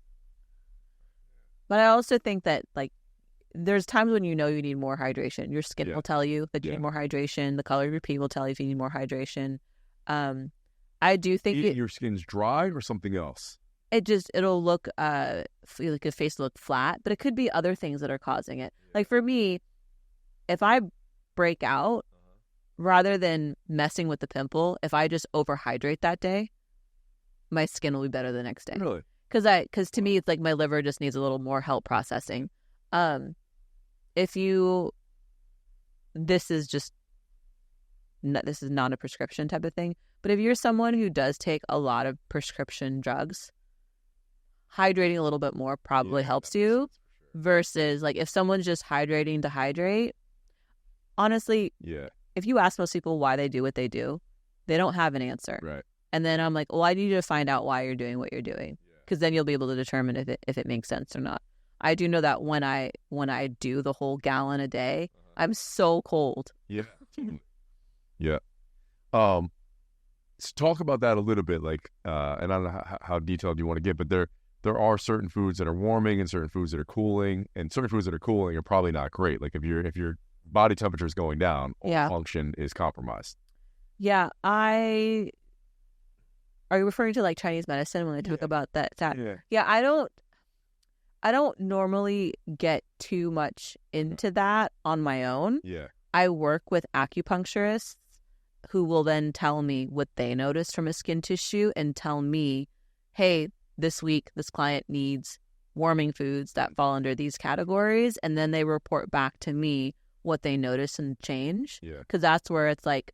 But I also think that, like, there's times when you need more hydration. Your skin will tell you that you need more hydration. The color of your pee will tell you if you need more hydration. I do think your skin's dry or something else. It'll look like your face will look flat, but it could be other things that are causing it. Like for me, if I break out, rather than messing with the pimple, if I just overhydrate that day, my skin will be better the next day. Really? Because to me, it's like my liver just needs a little more help processing. This is not a prescription type of thing, but if you're someone who does take a lot of prescription drugs, hydrating a little bit more probably helps you versus like if someone's just hydrating to hydrate. Honestly, if you ask most people why they do what they do, they don't have an answer. Right. And then I'm like, well, I need you to find out why you're doing what you're doing, because then you'll be able to determine if it makes sense or not. I do know that when I do the whole gallon a day, I'm so cold. Yeah. Yeah. Let's talk about that a little bit. Like, and I don't know how detailed you want to get, but there are certain foods that are warming and certain foods that are cooling, and certain foods that are cooling are probably not great. Like if your body temperature is going down, all function is compromised. Yeah. Are you referring to like Chinese medicine when I talk about that? Yeah. I don't normally get too much into that on my own. Yeah. I work with acupuncturists who will then tell me what they noticed from a skin tissue and tell me, hey, this week this client needs warming foods that fall under these categories. And then they report back to me what they notice and change. Yeah. Because that's where it's like,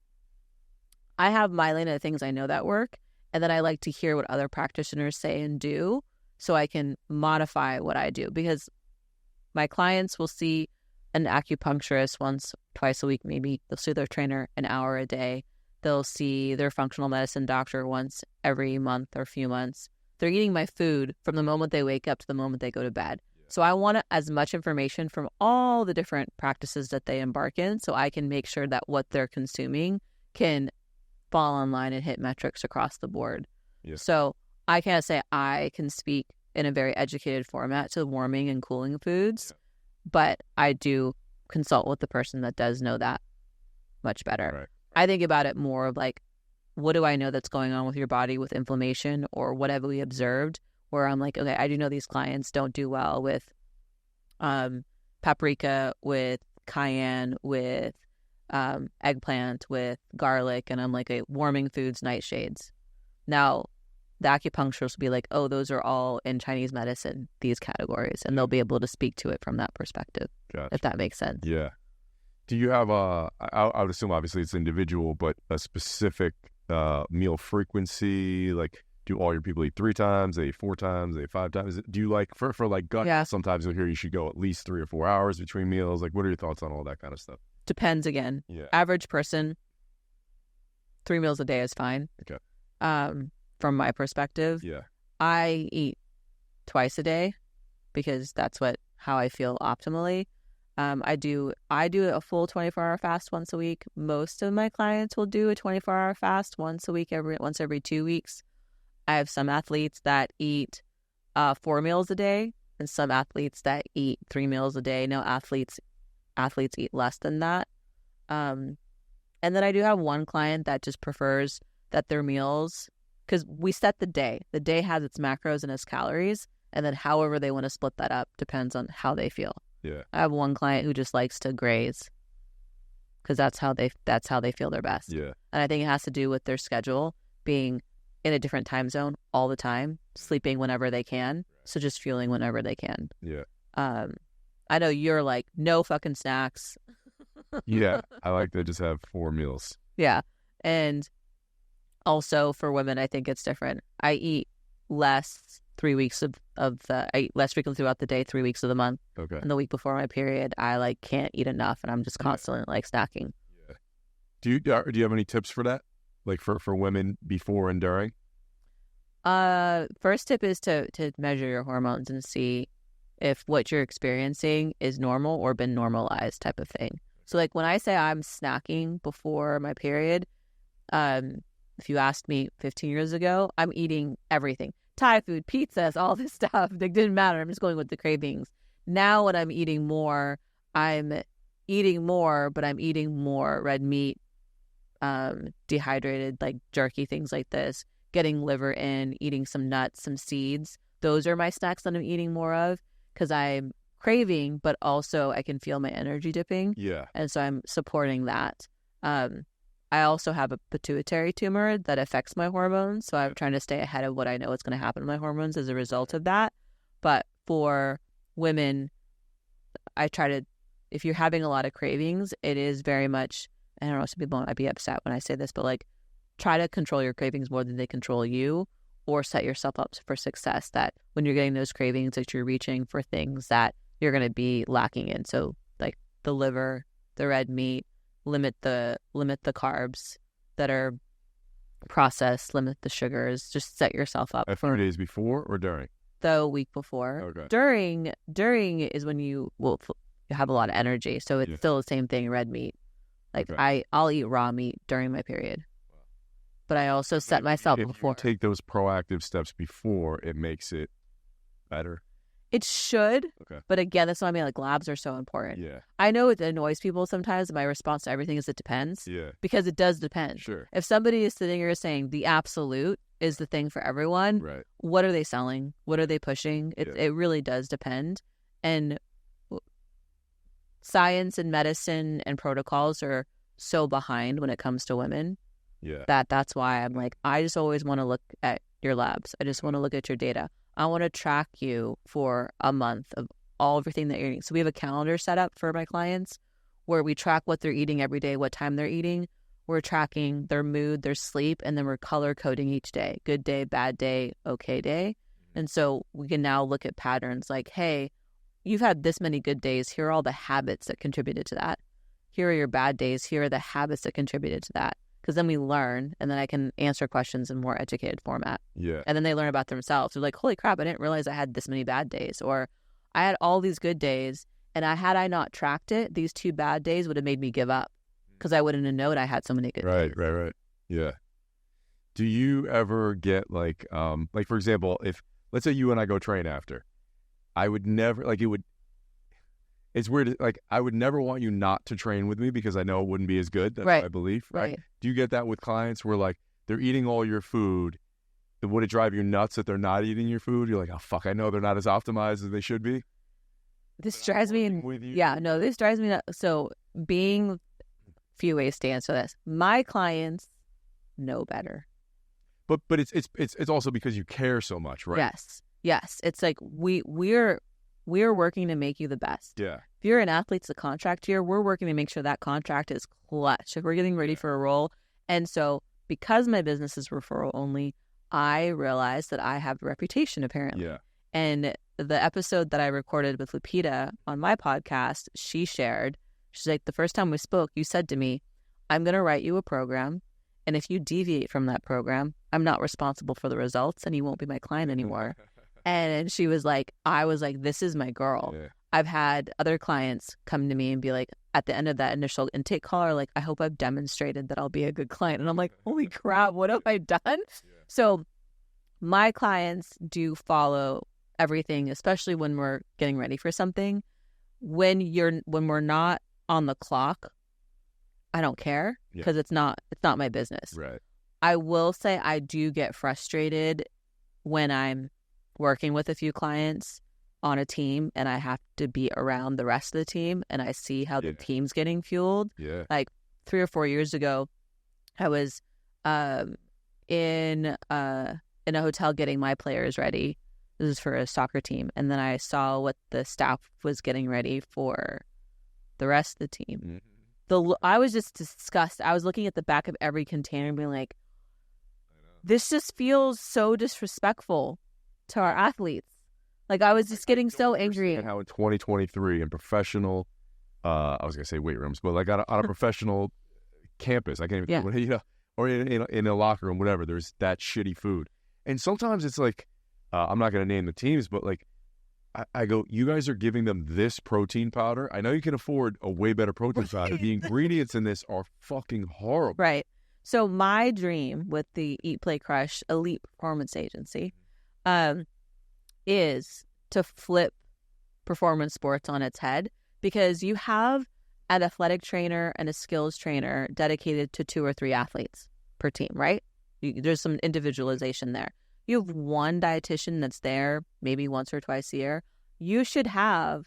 I have my lane of things I know that work. And then I like to hear what other practitioners say and do so I can modify what I do. Because my clients will see an acupuncturist once, twice a week, maybe. They'll see their trainer an hour a day. They'll see their functional medicine doctor once every month or few months. They're eating my food from the moment they wake up to the moment they go to bed. So I want as much information from all the different practices that they embark in so I can make sure that what they're consuming can fall in line and hit metrics across the board. Yeah. So I can't say I can speak in a very educated format to warming and cooling foods, but I do consult with the person that does know that much better. Right. I think about it more of like, what do I know that's going on with your body with inflammation, or what have we observed where I'm like, okay, I do know these clients don't do well with paprika, with cayenne, with eggplant with garlic, and I'm like, warming foods, nightshades. Now, the acupuncturist will be like, oh, those are all in Chinese medicine, these categories, and they'll be able to speak to it from that perspective, if that makes sense. Yeah. Do you have I would assume obviously it's individual, but a specific meal frequency? Like, do all your people eat 3 times? They eat 4 times? They eat 5 times? Do you like, for like gut, sometimes you'll hear you should go at least 3 or 4 hours between meals? Like, what are your thoughts on all that kind of stuff? Depends again. Yeah. Average person, 3 meals a day is fine. Okay. From my perspective. Yeah. I eat twice a day because that's how I feel optimally. I do a full 24-hour fast once a week. Most of my clients will do a 24-hour fast once a week, once every 2 weeks. I have some athletes that eat 4 meals a day, and some athletes that eat 3 meals a day. No, athletes eat less than that. And then I do have one client that just prefers that their meals, because we set the day. The day has its macros and its calories, and then however they want to split that up depends on how they feel. Yeah. I have one client who just likes to graze because that's how they feel their best. Yeah. And I think it has to do with their schedule being in a different time zone all the time, sleeping whenever they can, so just fueling whenever they can. Yeah. I know you're like, no fucking snacks. Yeah. I like to just have 4 meals. Yeah. And also for women, I think it's different. I eat less 3 weeks I eat less frequently throughout the day, 3 weeks of the month. Okay. And the week before my period, I like can't eat enough, and I'm just constantly like snacking. Yeah. Do you have any tips for that? Like for women before and during? First tip is to measure your hormones and see if what you're experiencing is normal or been normalized type of thing. So like when I say I'm snacking before my period, if you asked me 15 years ago, I'm eating everything. Thai food, pizzas, all this stuff. It didn't matter. I'm just going with the cravings. Now when I'm eating more, but I'm eating more red meat, dehydrated, like jerky, things like this, getting liver in, eating some nuts, some seeds. Those are my snacks that I'm eating more of because I'm craving, but also I can feel my energy dipping. Yeah. And so I'm supporting that. I also have a pituitary tumor that affects my hormones, so I'm trying to stay ahead of what I know is going to happen to my hormones as a result of that. But for women, I try to, if you're having a lot of cravings, it is very much, I don't know, some people might be upset when I say this, but like try to control your cravings more than they control you, or set yourself up for success, that when you're getting those cravings, that you're reaching for things that you're going to be lacking in. So like the liver, the red meat, limit the carbs that are processed, limit the sugars, just set yourself up. A few days before or during? The week before. Okay. During is when you have a lot of energy. So it's still the same thing, red meat. Like I'll eat raw meat during my period. Wow. But I also set myself before. If you take those proactive steps before, it makes it better. It should, okay. But again, that's what I mean. Like labs are so important. Yeah, I know it annoys people sometimes. My response to everything is it depends. Yeah, because it does depend. Sure. If somebody is sitting here saying the absolute is the thing for everyone, right? What are they selling? What are they pushing? It really does depend. And science and medicine and protocols are so behind when it comes to women. Yeah, that's why I'm like, I just always want to look at your labs. I just want to look at your data. I want to track you for a month of everything that you're eating. So we have a calendar set up for my clients where we track what they're eating every day, what time they're eating. We're tracking their mood, their sleep, and then we're color coding each day. Good day, bad day, okay day. And so we can now look at patterns like, hey, you've had this many good days. Here are all the habits that contributed to that. Here are your bad days. Here are the habits that contributed to that. Because then we learn, and then I can answer questions in more educated format. Yeah. And then they learn about themselves. They're like, holy crap, I didn't realize I had this many bad days. Or I had all these good days, and had I not tracked it, these 2 bad days would have made me give up because I wouldn't have known I had so many good days. Right. Yeah. Do you ever get like for example, if let's say you and I go train after, I would never it's weird. Like, I would never want you not to train with me because I know it wouldn't be as good. That's my belief. Right. Do you get that with clients where, like, they're eating all your food? Would it drive you nuts that they're not eating your food? You're like, oh, fuck, I know they're not as optimized as they should be. This drives me nuts. So being few ways to answer this. My clients know better. But it's also because you care so much, right? Yes. It's like we're working to make you the best. Yeah. If you're an athlete's a contract year, we're working to make sure that contract is clutch. If we're getting ready for a role. And so because my business is referral only, I realized that I have a reputation apparently. Yeah. And the episode that I recorded with Lupita on my podcast, she shared, she's like, the first time we spoke, you said to me, I'm going to write you a program. And if you deviate from that program, I'm not responsible for the results and you won't be my client anymore. And she was like, I was like, this is my girl. Yeah. I've had other clients come to me and be like, at the end of that initial intake call, like, I hope I've demonstrated that I'll be a good client. And I'm like, holy crap, what have I done? Yeah. So my clients do follow everything, especially when we're getting ready for something. When we're not on the clock, I don't care because it's not my business. Right. I will say I do get frustrated when I'm working with a few clients on a team and I have to be around the rest of the team and I see how the team's getting fueled. Yeah. Like 3 or 4 years ago, I was in a hotel getting my players ready. This is for a soccer team. And then I saw what the staff was getting ready for the rest of the team. Mm-hmm. I was just disgusted. I was looking at the back of every container and being like, this just feels so disrespectful to our athletes. Like, I was just getting so angry. And how in 2023 in professional, I was going to say weight rooms, but like on a professional campus, I can't even, or in a locker room, whatever, there's that shitty food. And sometimes it's like, I'm not going to name the teams, but like, I go, you guys are giving them this protein powder. I know you can afford a way better protein powder. The ingredients in this are fucking horrible. Right. So my dream with the Eat, Play, Crush Elite Performance Agency is to flip performance sports on its head, because you have an athletic trainer and a skills trainer dedicated to 2 or 3 athletes per team, right? There's some individualization there. You have one dietitian that's there maybe once or twice a year. You should have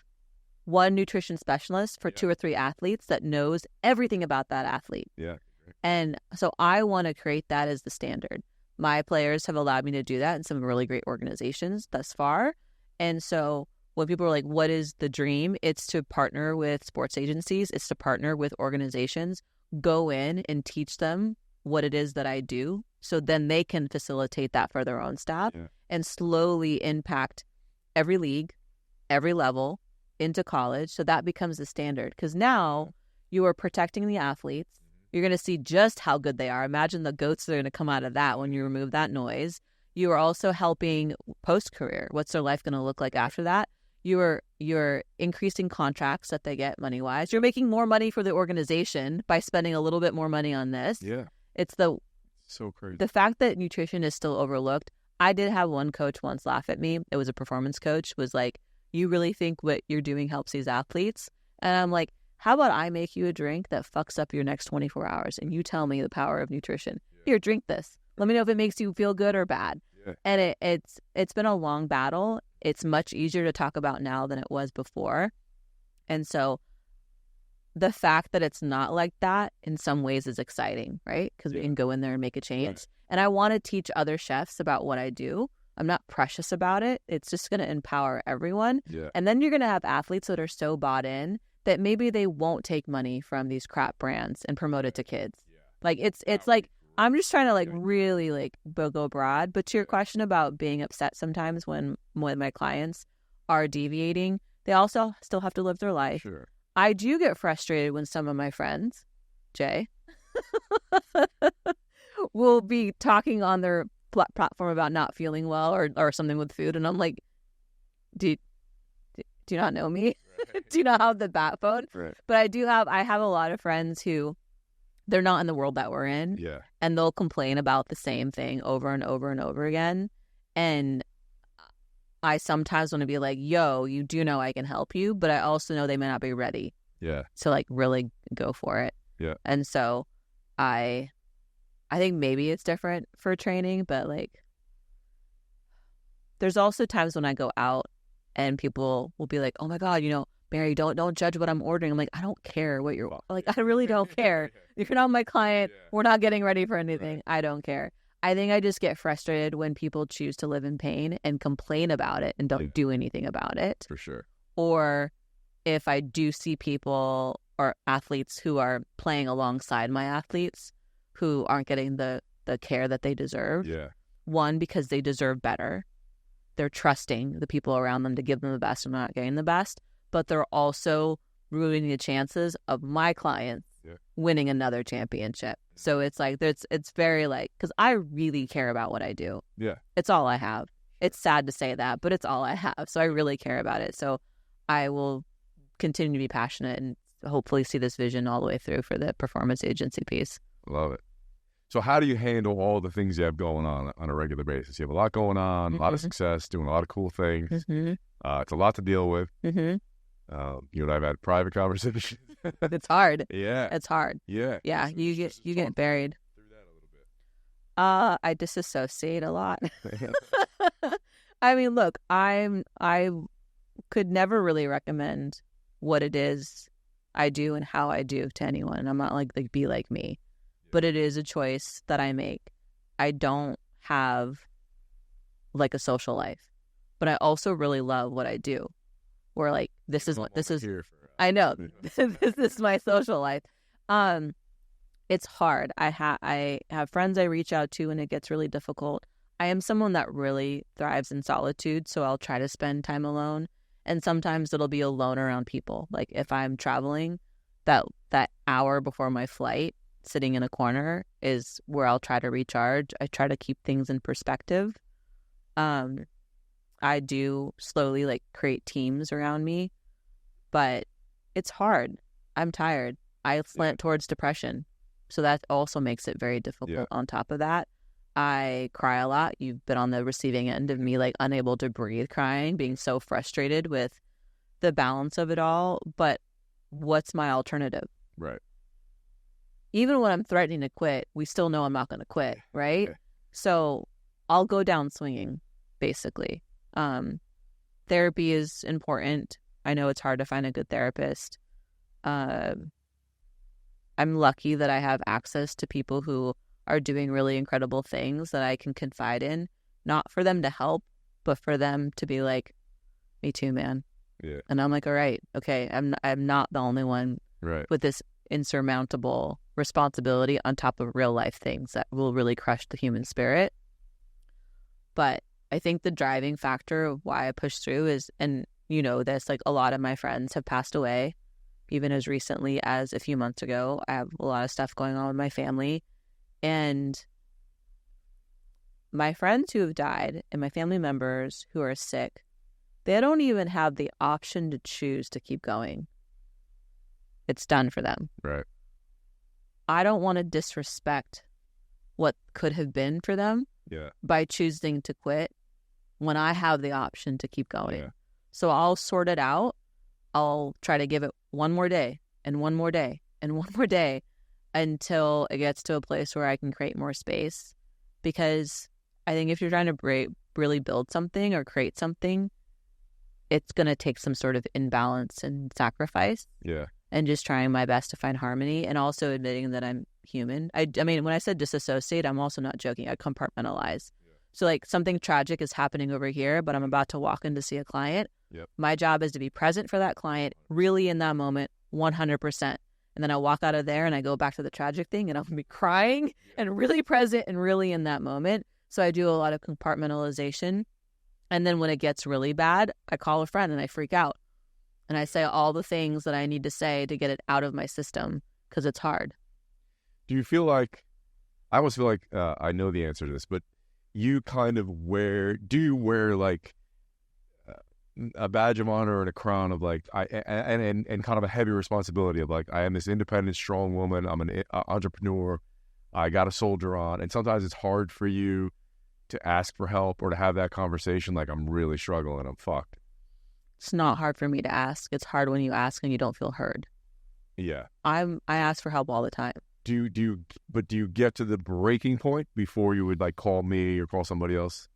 one nutrition specialist for 2 or 3 athletes that knows everything about that athlete. Yeah. And so I want to create that as the standard. My players have allowed me to do that in some really great organizations thus far. And so when people are like, what is the dream? It's to partner with sports agencies. It's to partner with organizations, go in and teach them what it is that I do, so then they can facilitate that for their own staff and slowly impact every league, every level into college. So that becomes the standard, because now you are protecting the athletes. You're going to see just how good they are. Imagine the goats that are going to come out of that when you remove that noise. You are also helping post-career. What's their life going to look like after that? You're increasing contracts that they get money-wise. You're making more money for the organization by spending a little bit more money on this. Yeah. It's so crazy. The fact that nutrition is still overlooked. I did have one coach once laugh at me. It was a performance coach, was like, you really think what you're doing helps these athletes? And I'm like, how about I make you a drink that fucks up your next 24 hours and you tell me the power of nutrition? Here, drink this. Let me know if it makes you feel good or bad. Yeah. And it's been a long battle. It's much easier to talk about now than it was before. And so the fact that it's not like that in some ways is exciting, right? Because we can go in there and make a change. Right. And I want to teach other chefs about what I do. I'm not precious about it. It's just going to empower everyone. Yeah. And then you're going to have athletes that are so bought in that maybe they won't take money from these crap brands and promote it to kids. Yeah. Like it's like, I'm just trying to like really like go broad. But to your question about being upset sometimes when my clients are deviating, they also still have to live their life. Sure. I do get frustrated when some of my friends, Jay, will be talking on their platform about not feeling well or something with food. And I'm like, do you not know me? Right. Do you not have the backbone? Right. But I have a lot of friends who they're not in the world that we're in. Yeah. And they'll complain about the same thing over and over and over again. And I sometimes want to be like, yo, you do know I can help you, but I also know they may not be ready. Yeah. To like really go for it. Yeah. And so I think maybe it's different for training, but like there's also times when I go out and people will be like, oh my God, Mary, don't judge what I'm ordering. I'm like, I don't care what you're like. I really don't care. If you're not my client, we're not getting ready for anything. I don't care. I think I just get frustrated when people choose to live in pain and complain about it and don't do anything about it. For sure. Or if I do see people or athletes who are playing alongside my athletes who aren't getting the care that they deserve. Yeah. One, because they deserve better. They're trusting the people around them to give them the best and not getting the best. But they're also ruining the chances of my clients winning another championship. So it's like, it's very like, because I really care about what I do. Yeah. It's all I have. It's sad to say that, but it's all I have. So I really care about it. So I will continue to be passionate and hopefully see this vision all the way through for the performance agency piece. Love it. So how do you handle all the things you have going on a regular basis? You have a lot going on, a lot of success, doing a lot of cool things. It's a lot to deal with. You and I've had private conversations. It's hard. Yeah. It's hard. Yeah. Yeah. You get buried. Through that a little bit. I disassociate a lot. I mean, look, I could never really recommend what it is I do and how I do to anyone. And I'm not like be like me, but it is a choice that I make. I don't have like a social life, but I also really love what I do. Where like this is I know this is my social life. It's hard. I have friends I reach out to when it gets really difficult. I am someone that really thrives in solitude, so I'll try to spend time alone. And sometimes it'll be alone around people. Like if I'm traveling, that hour before my flight, sitting in a corner is where I'll try to recharge. I try to keep things in perspective. I do slowly like create teams around me, but it's hard. I'm tired. I slant towards depression. So that also makes it very difficult. On top of that, I cry a lot. You've been on the receiving end of me like unable to breathe crying, being so frustrated with the balance of it all. But what's my alternative? Right. Even when I'm threatening to quit, we still know I'm not going to quit, right? Okay. So I'll go down swinging, basically. Therapy is important. I know it's hard to find a good therapist. I'm lucky that I have access to people who are doing really incredible things that I can confide in, not for them to help, but for them to be like, me too, man. Yeah. And I'm like, all right, okay, I'm not the only one with this insurmountable responsibility on top of real life things that will really crush the human spirit. But I think the driving factor of why I push through is, and you know this, like a lot of my friends have passed away, even as recently as a few months ago. I have a lot of stuff going on with my family. And my friends who have died and my family members who are sick, they don't even have the option to choose to keep going. It's done for them. Right. I don't want to disrespect what could have been for them by choosing to quit when I have the option to keep going. Yeah. So I'll sort it out. I'll try to give it one more day and one more day and one more day until it gets to a place where I can create more space. Because I think if you're trying to really build something or create something, it's going to take some sort of imbalance and sacrifice. Yeah. And just trying my best to find harmony and also admitting that I'm human. I mean, when I said disassociate, I'm also not joking. I compartmentalize. Yeah. So like something tragic is happening over here, but I'm about to walk in to see a client. Yep. My job is to be present for that client, really in that moment, 100%. And then I walk out of there and I go back to the tragic thing and I'll be crying and really present and really in that moment. So I do a lot of compartmentalization. And then when it gets really bad, I call a friend and I freak out. And I say all the things that I need to say to get it out of my system because it's hard. Do you feel like, I almost feel like I know the answer to this, but you kind of do you wear like a badge of honor and a crown of like, and kind of a heavy responsibility of like, I am this independent, strong woman. I'm an entrepreneur. I got a soldier on. And sometimes it's hard for you to ask for help or to have that conversation. Like, I'm really struggling. I'm fucked. It's not hard for me to ask. It's hard when you ask and you don't feel heard. Yeah. I ask for help all the time. Do you get to the breaking point before you would like call me or call somebody else?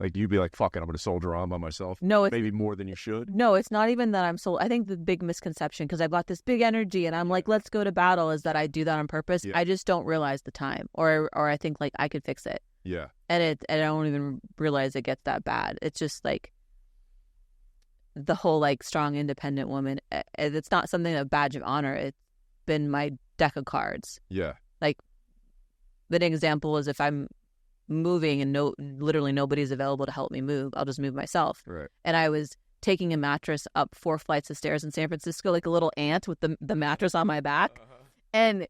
Like you'd be like, fuck it, I'm going to soldier on by myself. No, maybe more than you should. No, it's not even that I'm so. I think the big misconception, because I've got this big energy and I'm like, let's go to battle, is that I do that on purpose. Yeah. I just don't realize the time, or I think like I could fix it. Yeah. And I don't even realize it gets that bad. It's just like the whole like strong, independent woman. It's not something, a badge of honor. It's been my deck of cards. Yeah. Like, an example is if I'm moving and literally nobody's available to help me move, I'll just move myself. Right. And I was taking a mattress up 4 flights of stairs in San Francisco, like a little ant with the mattress on my back. And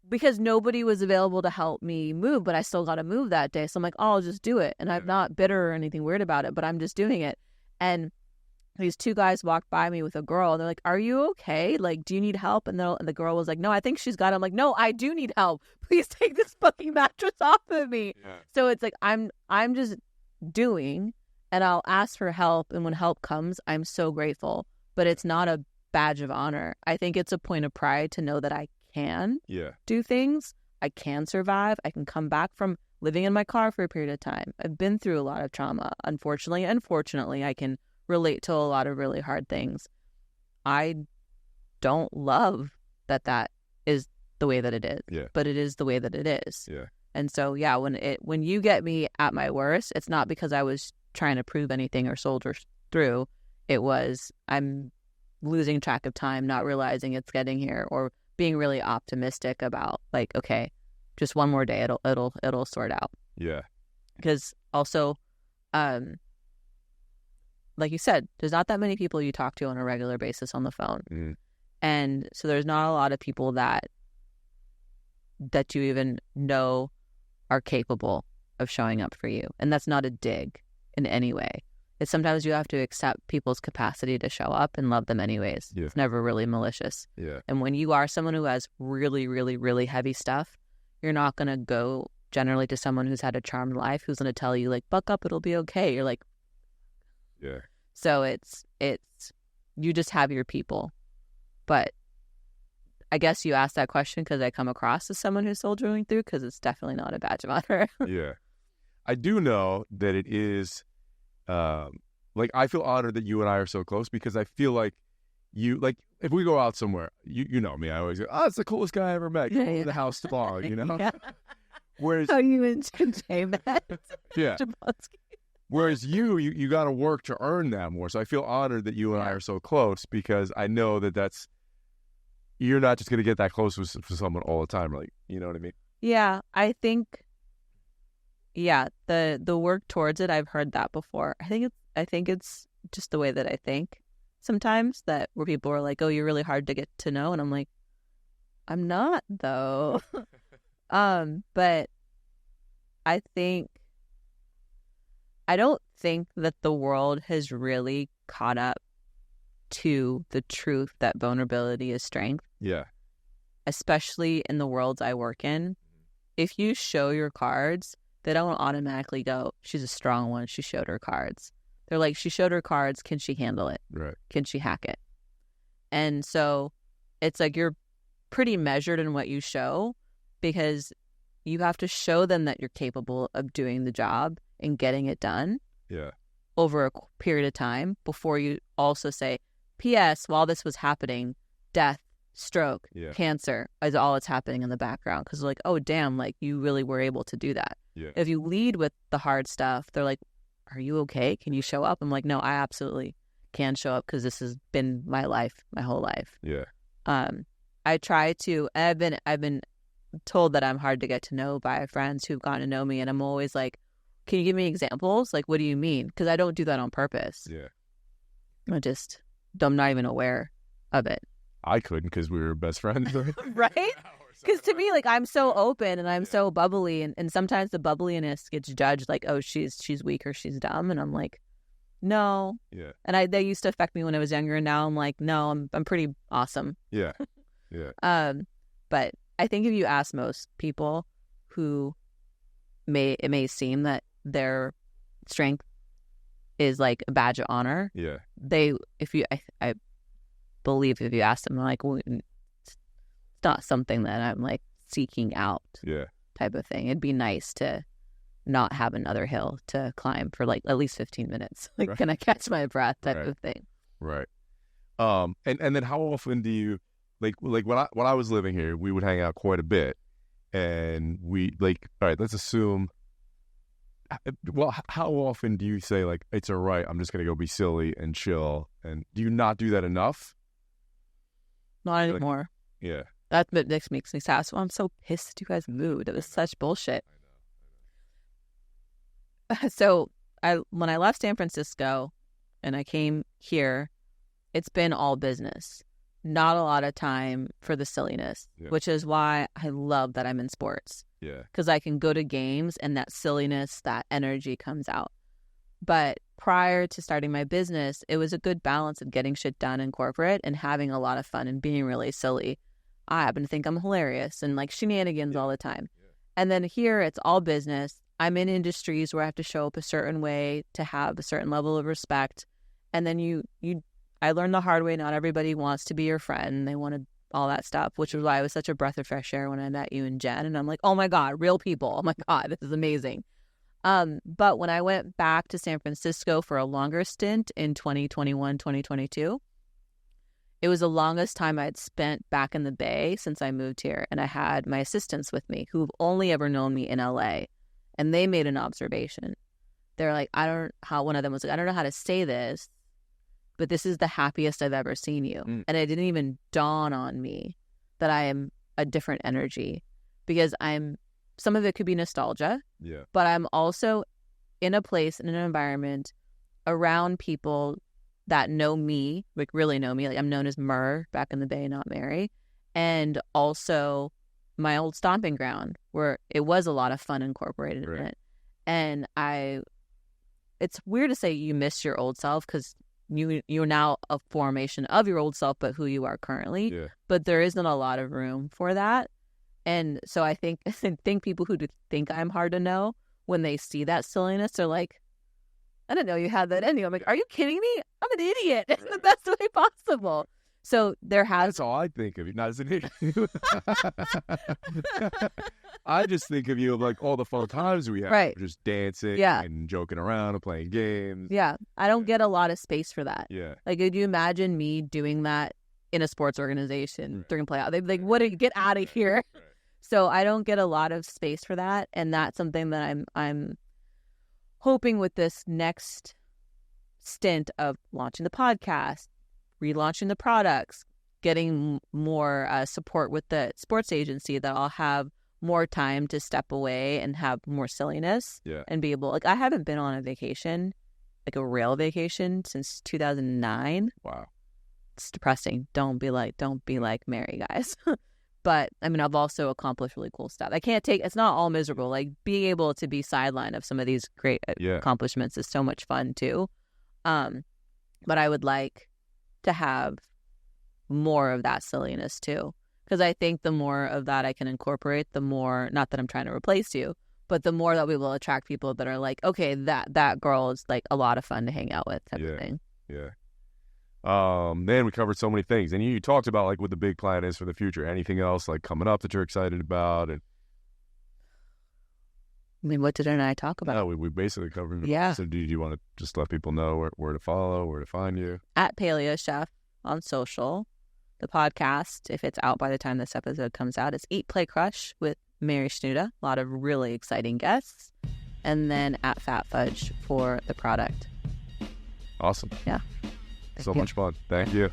because nobody was available to help me move, but I still got to move that day. So I'm like, oh, I'll just do it. And I'm not bitter or anything weird about it, but I'm just doing it. And these 2 guys walked by me with a girl, and they're like, are you okay? Like, do you need help? And the girl was like, no, I think she's got it. I'm like, no, I do need help. Please take this fucking mattress off of me. Yeah. So it's like, I'm just doing, and I'll ask for help. And when help comes, I'm so grateful. But it's not a badge of honor. I think it's a point of pride to know that I can do things. I can survive. I can come back from living in my car for a period of time. I've been through a lot of trauma. Unfortunately and fortunately, I can relate to a lot of really hard things. I don't love that is the way that it is, but it is the way that it is. Yeah. And so, when you get me at my worst, it's not because I was trying to prove anything or soldier through. It was, I'm losing track of time, not realizing it's getting here, or being really optimistic about like, okay, just one more day, it'll sort out. Yeah. Because also, like you said, there's not that many people you talk to on a regular basis on the phone. Mm. And so there's not a lot of people that you even know are capable of showing up for you. And that's not a dig in any way. It's sometimes you have to accept people's capacity to show up and love them anyways. Yeah. It's never really malicious. Yeah. And when you are someone who has really, really, really heavy stuff, you're not going to go generally to someone who's had a charmed life who's going to tell you like, buck up, it'll be okay. You're like, yeah. So it's you just have your people. But I guess you asked that question because I come across as someone who's soldiering through, because it's definitely not a badge of honor. Yeah. I do know that it is, like, I feel honored that you and I are so close, because I feel like like, if we go out somewhere, you know me, I always go, oh, it's the coolest guy I ever met. Go to the house tomorrow, you know? Yeah. Whereas, you and Jay met. Yeah. Whereas you got to work to earn that more. So I feel honored that you and I are so close, because I know that you're not just going to get that close with someone all the time. Like, you know what I mean? Yeah, I think, the work towards it, I've heard that before. I think it's just the way that I think sometimes, that where people are like, oh, you're really hard to get to know. And I'm like, I'm not though. But I don't think that the world has really caught up to the truth that vulnerability is strength. Yeah. Especially in the worlds I work in. If you show your cards, they don't automatically go, she's a strong one, she showed her cards. They're like, she showed her cards, can she handle it? Right. Can she hack it? And so it's like you're pretty measured in what you show, because you have to show them that you're capable of doing the job and getting it done over a period of time, before you also say, P.S., while this was happening, death, stroke, cancer is all that's happening in the background. Because they're like, oh, damn, like, you really were able to do that. Yeah. If you lead with the hard stuff, they're like, are you okay? Can you show up? I'm like, no, I absolutely can show up, because this has been my life, my whole life. Yeah. I try to, and I've been told that I'm hard to get to know by friends who've gotten to know me, and I'm always like, can you give me examples? Like, what do you mean? Because I don't do that on purpose. Yeah. I'm not even aware of it. I couldn't, because we were best friends. Right? Because to me, like, I'm so open and I'm so bubbly, and sometimes the bubbliness gets judged like, oh, she's weak or she's dumb, and I'm like, no. Yeah. And they used to affect me when I was younger, and now I'm like, no, I'm pretty awesome. Yeah. Yeah. But I think if you ask most people who it may seem that their strength is like a badge of honor. Yeah. I believe if you ask them, like, well, it's not something that I'm like seeking out. Yeah. Type of thing. It'd be nice to not have another hill to climb for like at least 15 minutes. Like, Right. can I catch my breath type Right. of thing. Right. And then how often do you like when I was living here, we would hang out quite a bit, and we like, all right, let's assume. Well, how often do you say like it's all right, I'm just gonna go be silly and chill, and do you not do that enough? Not Like, anymore. yeah. That makes me sad. So I'm so pissed you guys moved. It was such bullshit. So when I left San Francisco and I came here, it's been all business. Not a lot of time for the silliness, Yeah. which is why I love that I'm in sports. Yeah. Because I can go to games and that silliness, that energy comes out. But prior to starting my business, it was a good balance of getting shit done in corporate and having a lot of fun and being really silly. I happen to think I'm hilarious and like shenanigans all the time. Yeah. And then here it's all business. I'm in industries where I have to show up a certain way to have a certain level of respect. And then I learned the hard way. Not everybody wants to be your friend. They want to all that stuff, which is why it was such a breath of fresh air when I met you and Jen. And I'm like, oh my God, real people. Oh my God, this is amazing. But when I went back to San Francisco for a longer stint in 2021, 2022, it was the longest time I'd spent back in the Bay since I moved here. And I had my assistants with me who've only ever known me in LA. And they made an observation. They're like, one of them was like, I don't know how to say this, but this is the happiest I've ever seen you. And it didn't even dawn on me that I am a different energy, because some of it could be nostalgia, Yeah. but I'm also in a place, in an environment around people that know me, like really know me. Like I'm known as Mur back in the Bay, not Mary. And also my old stomping ground where it was a lot of fun incorporated in it. And it's weird to say you miss your old self because you're now a formation of your old self, but who you are currently. Yeah. But there isn't a lot of room for that. And so I think people who think I'm hard to know, when they see that silliness, they're like, I didn't know you had that in you. I'm like, are you kidding me? I'm an idiot in the best way possible. So That's all I think of you. Not as an idiot. I just think of you of like all the fun times we have. Right. Just dancing Yeah. and joking around and playing games. Yeah. I don't get a lot of space for that. Yeah. Like, could you imagine me doing that in a sports organization during playoff? They'd be like, what? Get out of here. Right. So I don't get a lot of space for that. And that's something that I'm hoping with this next stint of launching the podcast, relaunching the products, getting more support with the sports agency, that I'll have more time to step away and have more silliness. Yeah. And be able, like, I haven't been on a vacation, like a real vacation, since 2009. Wow. It's depressing. Don't be like Mary, guys. But I mean, I've also accomplished really cool stuff. It's not all miserable. Like, being able to be sideline of some of these great accomplishments is so much fun too. But I would like to have more of that silliness too, because I think the more of that I can incorporate, the more, not that I'm trying to replace you, but the more that we will attract people that are like, okay, that girl is like a lot of fun to hang out with type of thing. Yeah. Man, we covered so many things, and you talked about like what the big plan is for the future. Anything else like coming up that you're excited about? And I mean, what did I and I talk about? we basically covered it. Yeah. So do you want to just let people know where to follow, where to find you? At Paleo Chef on social. The podcast, if it's out by the time this episode comes out, is Eat, Play, Crush with Mary Shenouda. A lot of really exciting guests. And then at Phat Fudge for the product. Awesome. Yeah. So much fun. Thank you.